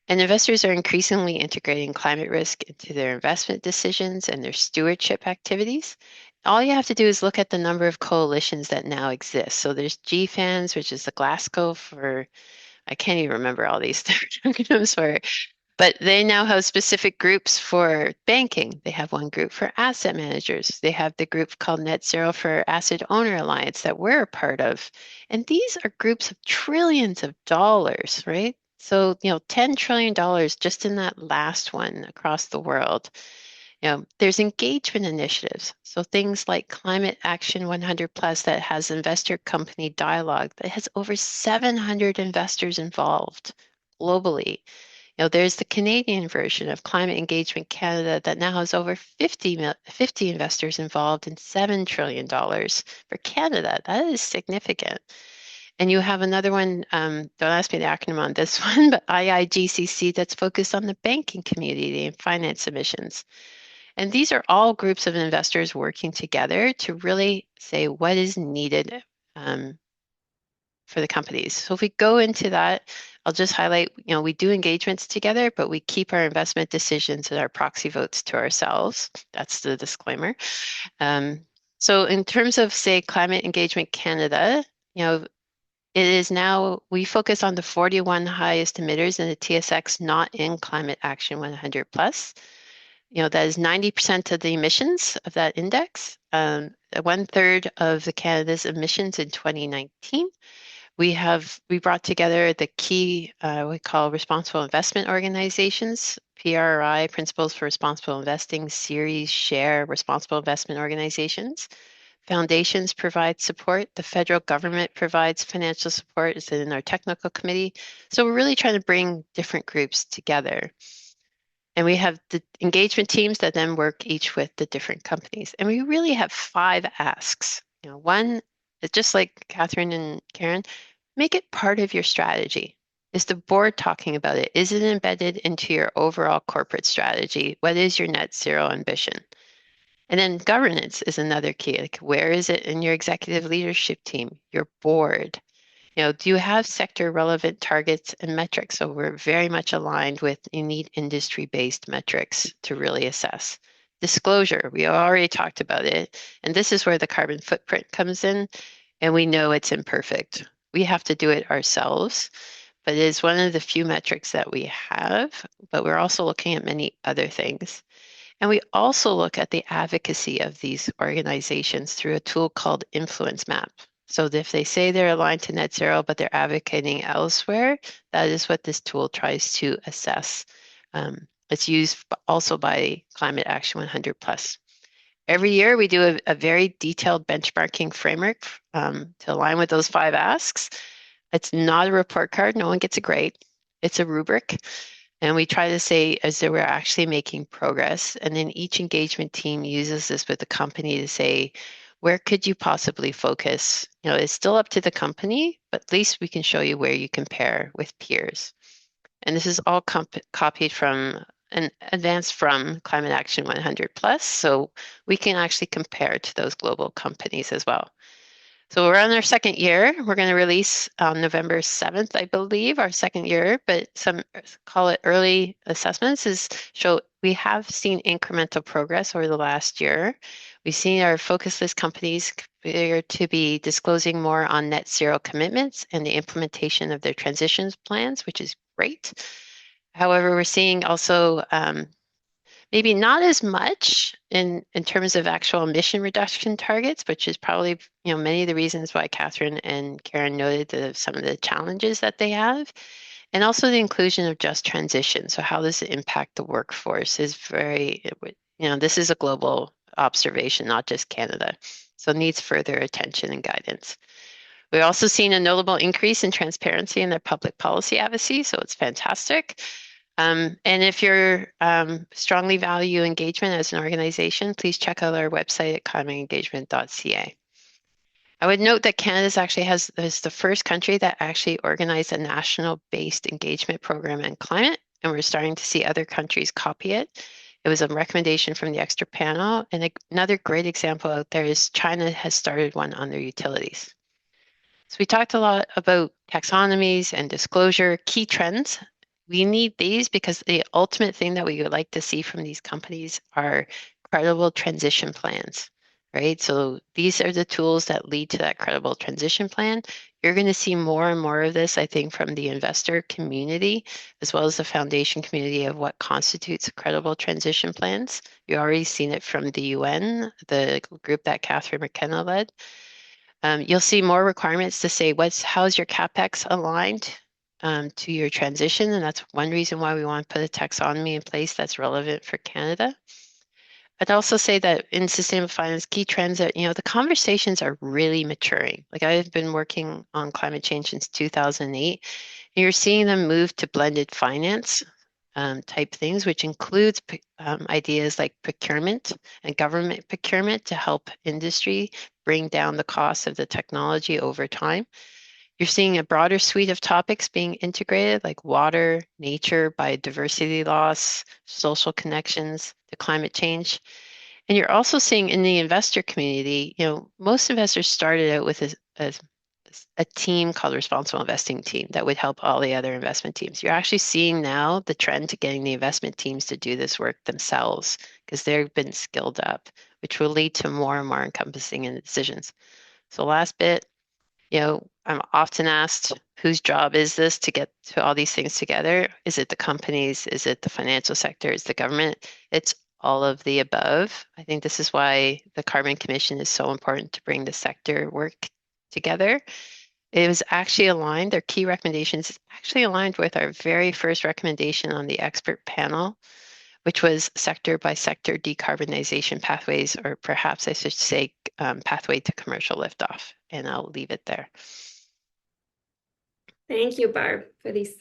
And investors are increasingly integrating climate risk into their investment decisions and their stewardship activities. All you have to do is look at the number of coalitions that now exist. So there's GFANS, which is the Glasgow for, I can't even remember all these acronyms for it, but they now have specific groups for banking. They have one group for asset managers. They have the group called Net Zero for Asset Owner Alliance that we're a part of. And these are groups of trillions of dollars, right? So, $10 trillion just in that last one across the world. There's engagement initiatives. So things like Climate Action 100 Plus that has investor company dialogue that has over 700 investors involved globally. There's the Canadian version of Climate Engagement Canada that now has over 50 investors involved and $7 trillion for Canada. That is significant. And you have another one, don't ask me the acronym on this one, but IIGCC that's focused on the banking community and finance emissions. And these are all groups of investors working together to really say what is needed for the companies. So if we go into that, I'll just highlight, we do engagements together, but we keep our investment decisions and our proxy votes to ourselves. That's the disclaimer. So in terms of, say, Climate Engagement Canada, it is now, we focus on the 41 highest emitters in the TSX not in Climate Action 100 Plus. That is 90% of the emissions of that index, 1/3 of the Canada's emissions in 2019. We brought together the key, we call responsible investment organizations, PRI, Principles for Responsible Investing, Series, Share, Responsible Investment Organizations. Foundations provide support. The federal government provides financial support. It's in our technical committee. So we're really trying to bring different groups together. And we have the engagement teams that then work each with the different companies. And we really have 5 asks. One is just like Catherine and Karen, make it part of your strategy. Is the board talking about it? Is it embedded into your overall corporate strategy? What is your net zero ambition? And then governance is another key. Like, where is it in your executive leadership team, your board? Do you have sector relevant targets and metrics? So we're very much aligned with, you need industry-based metrics to really assess. Disclosure, we already talked about it. And this is where the carbon footprint comes in. And we know it's imperfect. We have to do it ourselves, but it is one of the few metrics that we have, but we're also looking at many other things. And we also look at the advocacy of these organizations through a tool called Influence Map. So if they say they're aligned to net zero, but they're advocating elsewhere, that is what this tool tries to assess. It's used also by Climate Action 100 Plus. Every year we do a very detailed benchmarking framework to align with those 5 asks. It's not a report card. No one gets a grade. It's a rubric. And we try to say as though we're actually making progress. And then each engagement team uses this with the company to say, where could you possibly focus? It's still up to the company, but at least we can show you where you compare with peers. And this is all copied from and advanced from Climate Action 100 Plus. So we can actually compare to those global companies as well. So we're on our 2nd year. We're going to release on November 7th, I believe, our 2nd year, but some call it early assessments show we have seen incremental progress over the last year. We've seen our focus list companies appear to be disclosing more on net zero commitments and the implementation of their transitions plans, which is great. However, we're seeing also maybe not as much in terms of actual emission reduction targets, which is probably many of the reasons why Catherine and Karen noted some of the challenges that they have, and also the inclusion of just transition. So how does it impact the workforce is very, this is a global observation, not just Canada. So it needs further attention and guidance. We've also seen a notable increase in transparency in their public policy advocacy, so it's fantastic. And if you're strongly value engagement as an organization, please check out our website at climateengagement.ca. I would note that Canada is the first country that actually organized a national-based engagement program in climate, and we're starting to see other countries copy it. It was a recommendation from the expert panel, and another great example out there is China has started one on their utilities. So we talked a lot about taxonomies and disclosure, key trends. We need these because the ultimate thing that we would like to see from these companies are credible transition plans, right? So these are the tools that lead to that credible transition plan. You're going to see more and more of this, I think, from the investor community, as well as the foundation community of what constitutes credible transition plans. You've already seen it from the UN, the group that Catherine McKenna led. You'll see more requirements to say how's your CapEx aligned to your transition, and that's one reason why we want to put a taxonomy in place that's relevant for Canada. I'd also say that in sustainable finance, key trends that, the conversations are really maturing. Like I've been working on climate change since 2008, and you're seeing them move to blended finance type things, which includes ideas like procurement and government procurement to help industry bring down the cost of the technology over time. You're seeing a broader suite of topics being integrated, like water, nature, biodiversity loss, social connections to climate change. And you're also seeing in the investor community, most investors started out with a team called Responsible Investing Team that would help all the other investment teams. You're actually seeing now the trend to getting the investment teams to do this work themselves because they've been skilled up, which will lead to more and more encompassing in decisions. So last bit, I'm often asked, whose job is this to get to all these things together? Is it the companies? Is it the financial sector? Is it the government? It's all of the above. I think this is why the Carbon Commission is so important to bring the sector work together. It was actually aligned, their key recommendations is actually aligned with our very first recommendation on the expert panel, which was sector by sector decarbonization pathways, or perhaps I should say pathway to commercial liftoff. And I'll leave it there. Thank you, Barb, for these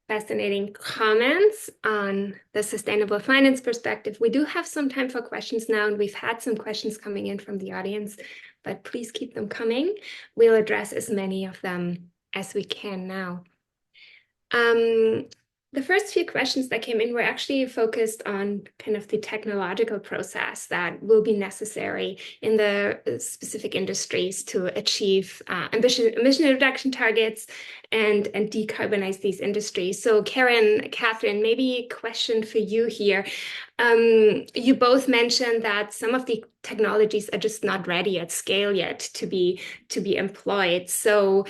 fascinating comments on the sustainable finance perspective. We do have some time for questions now, and we've had some questions coming in from the audience, but please keep them coming. We'll address as many of them as we can now. The first few questions that came in were actually focused on kind of the technological process that will be necessary in the specific industries to achieve emission reduction targets and decarbonize these industries. So Catherine, maybe a question for you here. You both mentioned that some of the technologies are just not ready at scale yet to be employed. So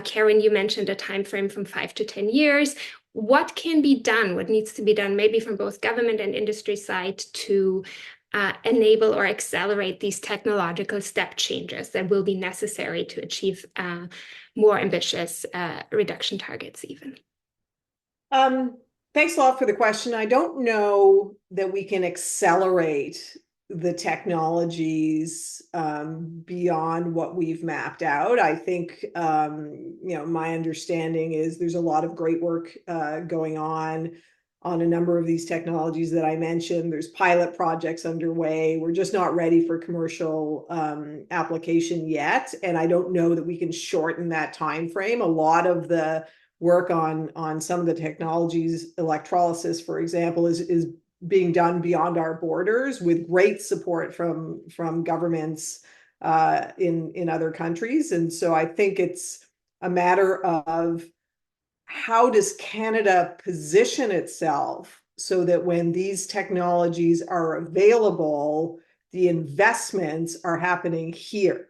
Karen, you mentioned a time frame from 5 to 10 years. What can be done? What needs to be done, maybe from both government and industry side, to enable or accelerate these technological step changes that will be necessary to achieve more ambitious reduction targets even? Thanks a lot for the question. I don't know that we can accelerate the technologies beyond what we've mapped out. I think, my understanding is there's a lot of great work going on a number of these technologies that I mentioned. There's pilot projects underway. We're just not ready for commercial application yet. And I don't know that we can shorten that time frame. A lot of the work on some of the technologies, electrolysis, for example, is being done beyond our borders with great support from governments in other countries. And so I think it's a matter of how does Canada position itself so that when these technologies are available, the investments are happening here.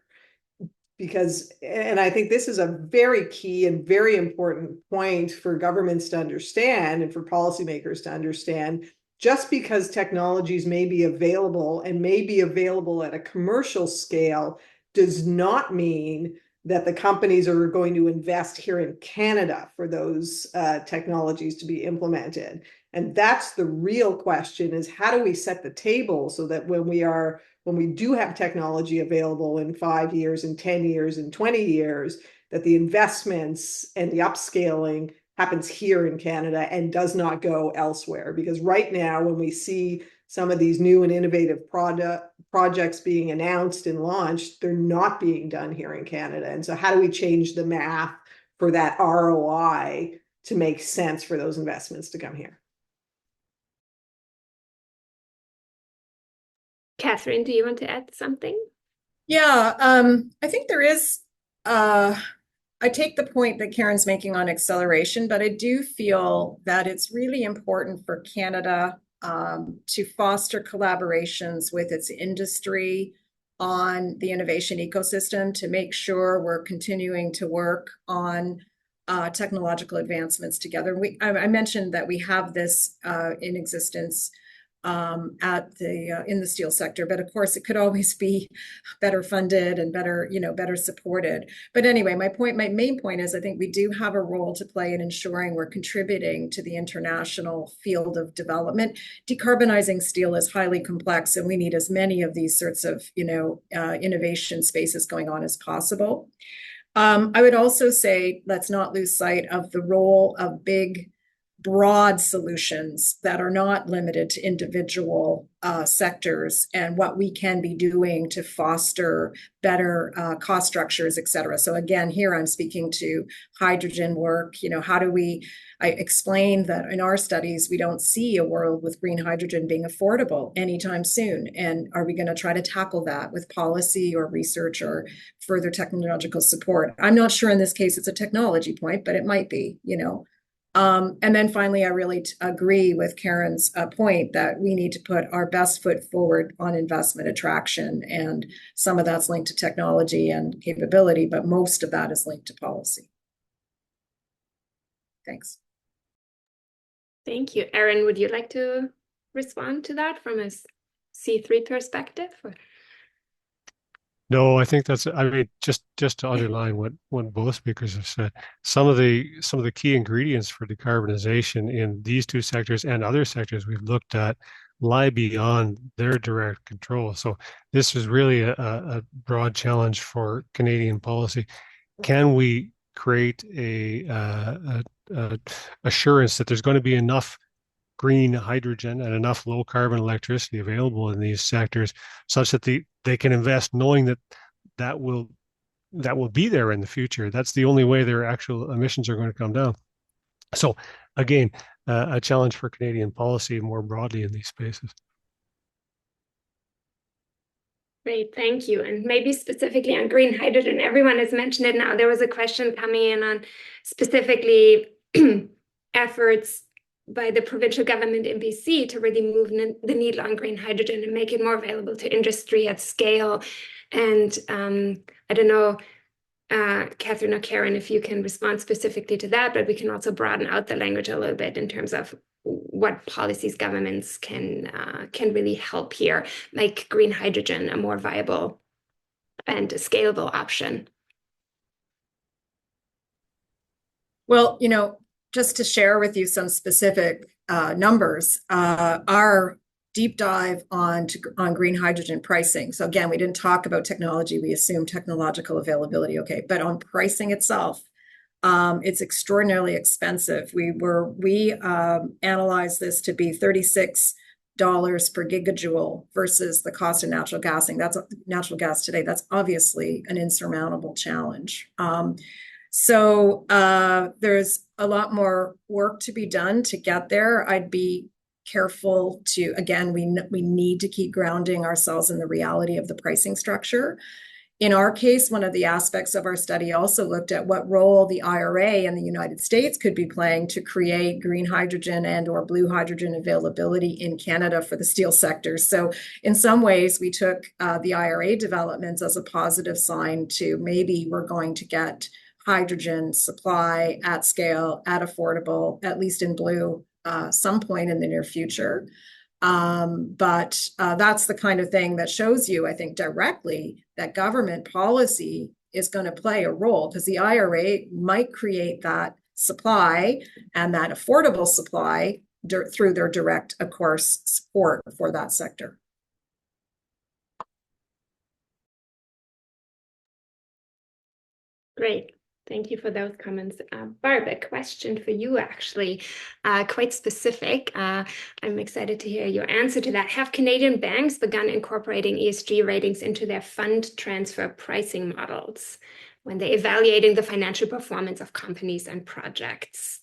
Because, and I think this is a very key and very important point for governments to understand and for policymakers to understand. Just because technologies may be available and may be available at a commercial scale does not mean that the companies are going to invest here in Canada for those technologies to be implemented. And that's the real question, is how do we set the table so that when we do have technology available in 5 years, in 10 years, in 20 years, that the investments and the upscaling happens here in Canada and does not go elsewhere. Because right now, when we see some of these new and innovative projects being announced and launched, they're not being done here in Canada. And so how do we change the math for that ROI to make sense for those investments to come here? Catherine, do you want to add something? Yeah, I think there is, I take the point that Karen's making on acceleration, but I do feel that it's really important for Canada to foster collaborations with its industry on the innovation ecosystem to make sure we're continuing to work on technological advancements together. I mentioned that we have this in existence in the steel sector, but of course it could always be better funded and better supported. But anyway, my main point is I think we do have a role to play in ensuring we're contributing to the international field of development. Decarbonizing steel is highly complex, and we need as many of these sorts of innovation spaces going on as possible. I would also say let's not lose sight of the role of big broad solutions that are not limited to individual sectors and what we can be doing to foster better cost structures, et cetera. So again, here I'm speaking to hydrogen work. I explained that in our studies, we don't see a world with green hydrogen being affordable anytime soon. And are we going to try to tackle that with policy or research or further technological support? I'm not sure in this case it's a technology point, but it might be, And then finally, I really agree with Karen's point that we need to put our best foot forward on investment attraction. And some of that's linked to technology and capability, but most of that is linked to policy. Thanks. Thank you. Erin, would you like to respond to that from a C3 perspective? No, I think just to underline what both speakers have said, some of the key ingredients for decarbonization in these two sectors and other sectors we've looked at lie beyond their direct control. So this is really a broad challenge for Canadian policy. Can we create a assurance that there's going to be enough green hydrogen and enough low carbon electricity available in these sectors such that they can invest knowing that will be there in the future? That's the only way their actual emissions are going to come down. So again, a challenge for Canadian policy more broadly in these spaces. Great, thank you. And maybe specifically on green hydrogen, everyone has mentioned it now. There was a question coming in on specifically efforts by the provincial government in BC to really move the needle on green hydrogen and make it more available to industry at scale. And I don't know, Catherine or Karen, if you can respond specifically to that, but we can also broaden out the language a little bit in terms of what policies governments can really help here, make green hydrogen a more viable and scalable option. Well, just to share with you some specific numbers, our deep dive on green hydrogen pricing. So again, we didn't talk about technology. We assume technological availability, okay, but on pricing itself, it's extraordinarily expensive. We analyzed this to be $36 per gigajoule versus the cost of natural gas. That's natural gas today. That's obviously an insurmountable challenge. So there's a lot more work to be done to get there. I'd be careful to, again, we need to keep grounding ourselves in the reality of the pricing structure. In our case, one of the aspects of our study also looked at what role the IRA in the United States could be playing to create green hydrogen and or blue hydrogen availability in Canada for the steel sector. So in some ways, we took the IRA developments as a positive sign to maybe we're going to get hydrogen supply at scale, at affordable, at least in blue, some point in the near future. But that's the kind of thing that shows you, I think, directly that government policy is going to play a role, because the IRA might create that supply and that affordable supply through their direct, of course, support for that sector. Great. Thank you for those comments. Barb, a question for you, actually, quite specific. I'm excited to hear your answer to that. Have Canadian banks begun incorporating ESG ratings into their fund transfer pricing models when they're evaluating the financial performance of companies and projects?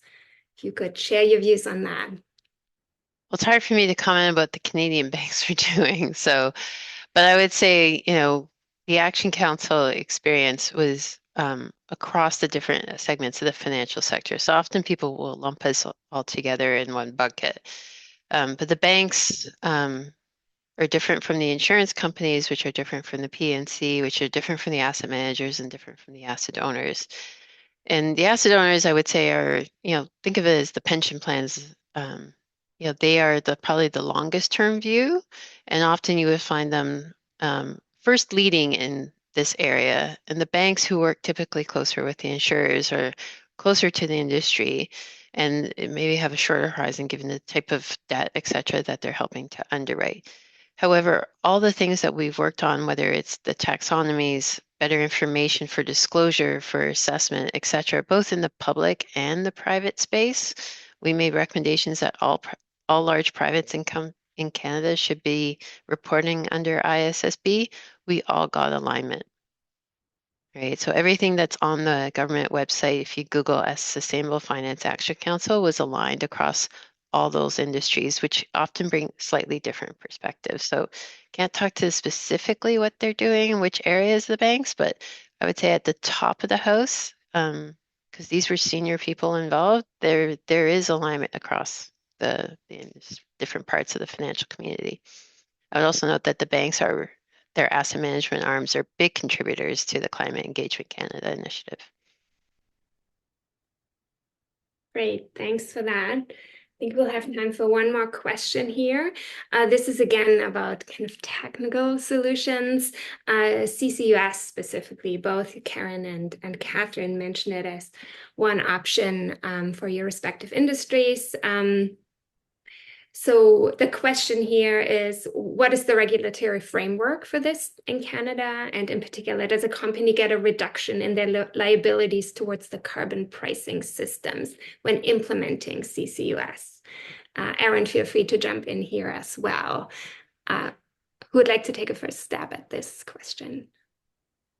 If you could share your views on that. Well, it's hard for me to comment about the Canadian banks are doing. So, but I would say, the Action Council experience was across the different segments of the financial sector. So often people will lump us all together in one bucket. But the banks are different from the insurance companies, which are different from the PNC, which are different from the asset managers and different from the asset owners. And the asset owners, I would say, are, think of it as the pension plans. They are probably the longest term view, and often you would find them first leading in this area. And the banks who work typically closer with the insurers are closer to the industry and maybe have a shorter horizon given the type of debt, et cetera, that they're helping to underwrite. However, all the things that we've worked on, whether it's the taxonomies, better information for disclosure, for assessment, et cetera, both in the public and the private space, we made recommendations that all large privates income in Canada should be reporting under ISSB. We all got alignment, right? So everything that's on the government website, if you Google Sustainable Finance Action Council, was aligned across all those industries, which often bring slightly different perspectives. So can't talk to specifically what they're doing in which areas of the banks, but I would say at the top of the house, because these were senior people involved, there is alignment across the different parts of the financial community. I would also note that the banks their asset management arms are big contributors to the Climate Engagement Canada initiative. Great, thanks for that. I think we'll have time for one more question here. This is again about kind of technical solutions. CCUS specifically, both Karen and Catherine mentioned it as one option for your respective industries. So the question here is, what is the regulatory framework for this in Canada? And in particular, does a company get a reduction in their liabilities towards the carbon pricing systems when implementing CCUS? Aaron, feel free to jump in here as well. Who would like to take a first stab at this question?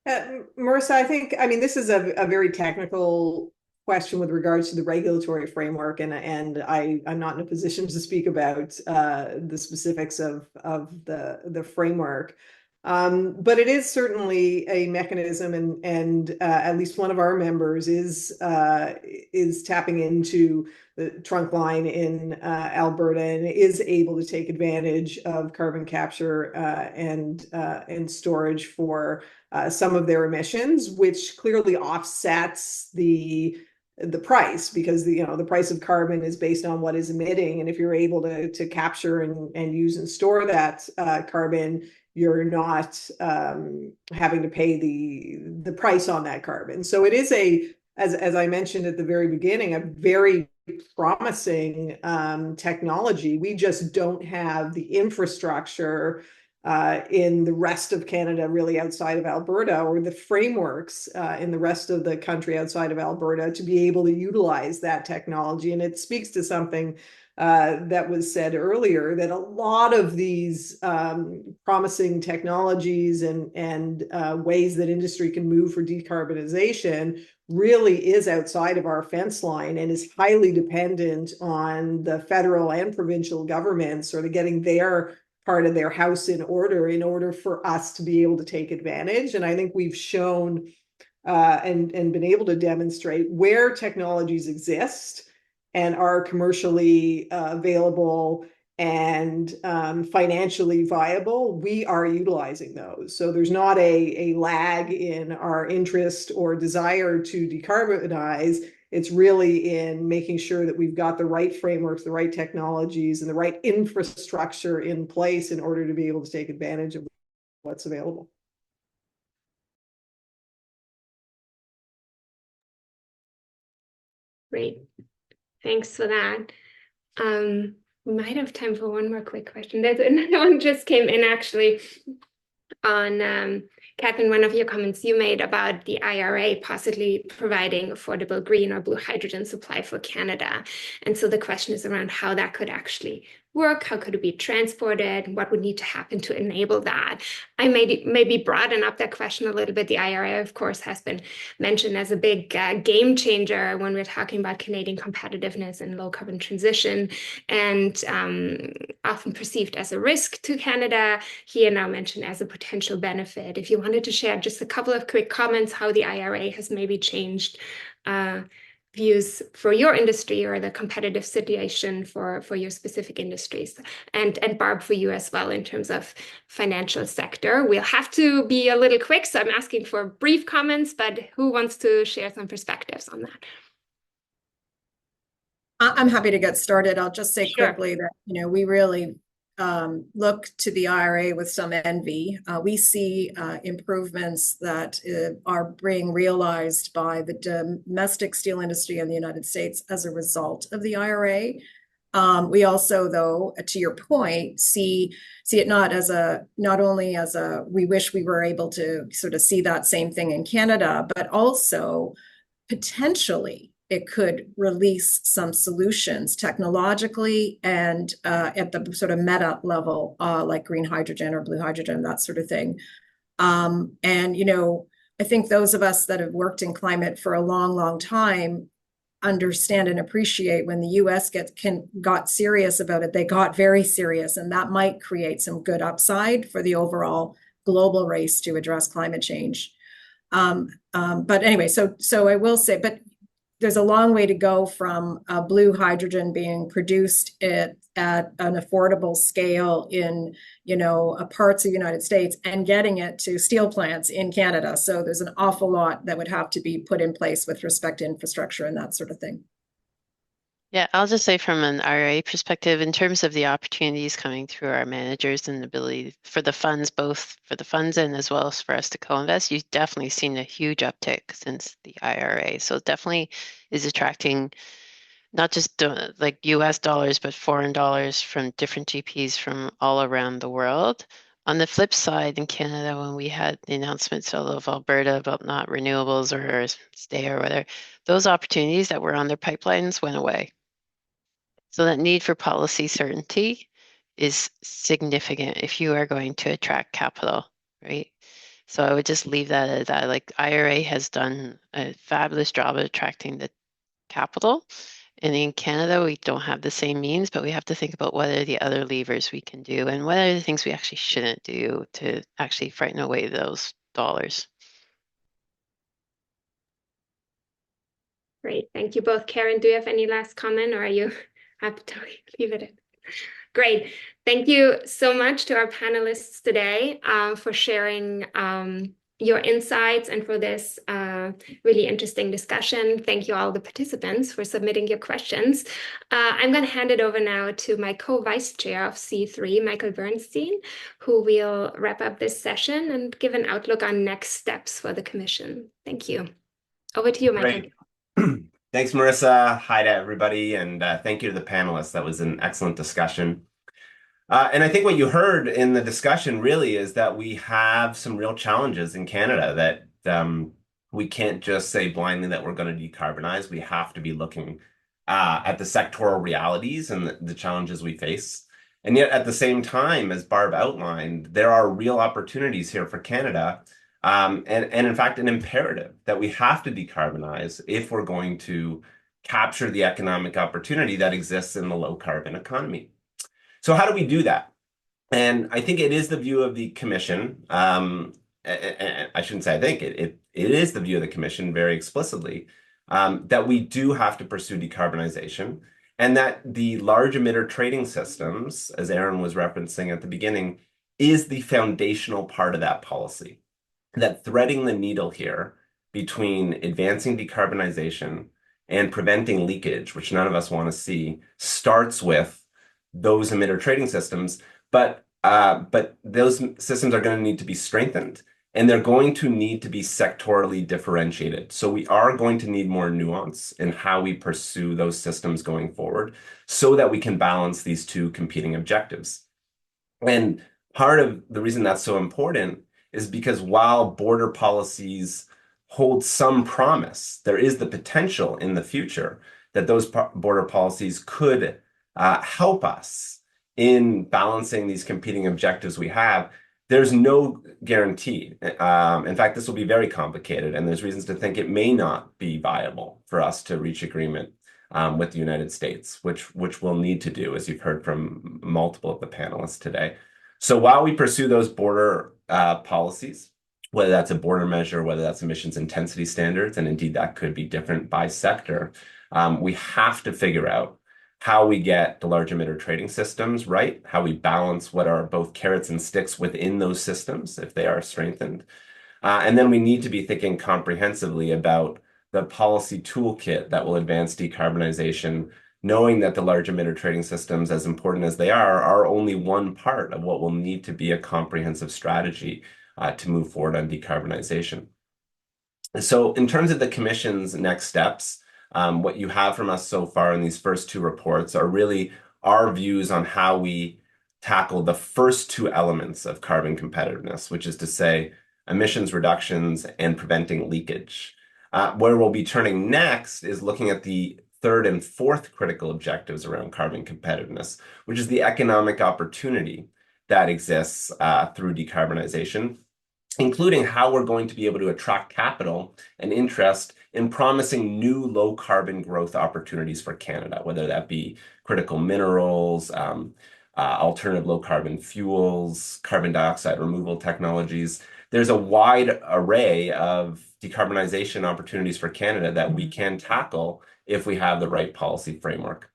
Marissa, I mean, this is a very technical question with regards to the regulatory framework, and I'm not in a position to speak about the specifics of the framework. But it is certainly a mechanism, and at least one of our members is tapping into the trunk line in Alberta and is able to take advantage of carbon capture and storage for some of their emissions, which clearly offsets the price, because the price of carbon is based on what is emitting, and if you're able to capture and use and store that carbon, you're not having to pay the price on that carbon. So it is as I mentioned at the very beginning, a very promising technology. We just don't have the infrastructure in the rest of Canada, really outside of Alberta, or the frameworks in the rest of the country outside of Alberta to be able to utilize that technology. And it speaks to something that was said earlier, that a lot of these promising technologies and ways that industry can move for decarbonization really is outside of our fence line and is highly dependent on the federal and provincial governments sort of getting their part of their house in order for us to be able to take advantage. And I think we've shown and been able to demonstrate where technologies exist and are commercially available and financially viable, we are utilizing those. So there's not a lag in our interest or desire to decarbonize. It's really in making sure that we've got the right frameworks, the right technologies, and the right infrastructure in place in order to be able to take advantage of what's available. Great. Thanks for that. We might have time for one more quick question. There's another one just came in actually on Catherine, one of your comments you made about the IRA possibly providing affordable green or blue hydrogen supply for Canada. And so the question is around how that could actually work, how could it be transported, what would need to happen to enable that. I maybe broaden up that question a little bit. The IRA, of course, has been mentioned as a big game changer when we're talking about Canadian competitiveness and low carbon transition, and often perceived as a risk to Canada, here now mentioned as a potential benefit. If you wanted to share just a couple of quick comments how the IRA has maybe changed views for your industry or the competitive situation for your specific industries, and Barb, for you as well in terms of financial sector. We'll have to be a little quick, so I'm asking for brief comments, but who wants to share some perspectives on that? I'm happy to get started. I'll just say Sure. quickly that we really look to the IRA with some envy. We see improvements that are being realized by the domestic steel industry in the United States as a result of the IRA. We also, though, to your point, see it not only as a we wish we were able to sort of see that same thing in Canada, but also potentially it could release some solutions technologically and at the sort of meta level, like green hydrogen or blue hydrogen, that sort of thing. And, I think those of us that have worked in climate for a long, long time understand and appreciate when the US got serious about it, they got very serious, and that might create some good upside for the overall global race to address climate change. But anyway, so I will say, but there's a long way to go from blue hydrogen being produced at an affordable scale in, parts of the United States and getting it to steel plants in Canada. So there's an awful lot that would have to be put in place with respect to infrastructure and that sort of thing. Yeah, I'll just say from an IRA perspective, in terms of the opportunities coming through our managers and the ability for the funds, both for the funds and as well as for us to co-invest, you've definitely seen a huge uptick since the IRA. So it definitely is attracting not just like US dollars, but foreign dollars from different GPs from all around the world. On the flip side, in Canada, when we had the announcements of Alberta about not renewables or stay or whatever, those opportunities that were on their pipelines went away. So that need for policy certainty is significant if you are going to attract capital, right? So I would just leave that at that. Like IRA has done a fabulous job of attracting the capital. And in Canada, we don't have the same means, but we have to think about what are the other levers we can do and what are the things we actually shouldn't do to actually frighten away those dollars. Great. Thank you both. Karen, do you have any last comment, or are you happy to leave it in? Great. Thank you so much to our panelists today for sharing your insights and for this really interesting discussion. Thank you all the participants for submitting your questions. I'm going to hand it over now to my co-vice chair of C3, Michael Bernstein, who will wrap up this session and give an outlook on next steps for the Commission. Thank you. Over to you, Michael. Great. Thanks, Marissa. Hi to everybody, and thank you to the panelists. That was an excellent discussion. And I think what you heard in the discussion really is that we have some real challenges in Canada that we can't just say blindly that we're going to decarbonize. We have to be looking at the sectoral realities and the challenges we face. And yet at the same time, as Barb outlined, there are real opportunities here for Canada. And in fact, an imperative that we have to decarbonize if we're going to capture the economic opportunity that exists in the low carbon economy. So how do we do that? And I think it is the view of the Commission. I shouldn't say I think it is the view of the Commission very explicitly that we do have to pursue decarbonization, and that the large emitter trading systems, as Aaron was referencing at the beginning, is the foundational part of that policy. That threading the needle here between advancing decarbonization and preventing leakage, which none of us want to see, starts with those emitter trading systems. But those systems are going to need to be strengthened, and they're going to need to be sectorally differentiated. So we are going to need more nuance in how we pursue those systems going forward so that we can balance these two competing objectives. And part of the reason that's so important is because while border policies hold some promise, there is the potential in the future that those border policies could help us in balancing these competing objectives we have. There's no guarantee. In fact, this will be very complicated, and there's reasons to think it may not be viable for us to reach agreement with the United States, which we'll need to do, as you've heard from multiple of the panelists today. So while we pursue those border policies, whether that's a border measure, whether that's emissions intensity standards, and indeed that could be different by sector, we have to figure out how we get the large emitter trading systems right, how we balance what are both carrots and sticks within those systems if they are strengthened. And then we need to be thinking comprehensively about the policy toolkit that will advance decarbonization, knowing that the large emitter trading systems, as important as they are only one part of what will need to be a comprehensive strategy to move forward on decarbonization. So in terms of the Commission's next steps, what you have from us so far in these first two reports are really our views on how we tackle the first two elements of carbon competitiveness, which is to say emissions reductions and preventing leakage. Where we'll be turning next is looking at the third and fourth critical objectives around carbon competitiveness, which is the economic opportunity that exists through decarbonization, including how we're going to be able to attract capital and interest in promising new low carbon growth opportunities for Canada, whether that be critical minerals, alternative low carbon fuels, carbon dioxide removal technologies. There's a wide array of decarbonization opportunities for Canada that we can tackle if we have the right policy framework.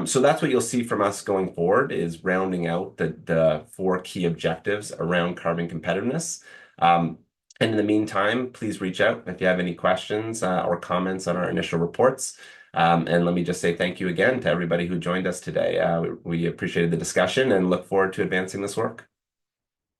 So that's what you'll see from us going forward, is rounding out the four key objectives around carbon competitiveness. And in the meantime, please reach out if you have any questions or comments on our initial reports. And let me just say thank you again to everybody who joined us today. We appreciated the discussion and look forward to advancing this work.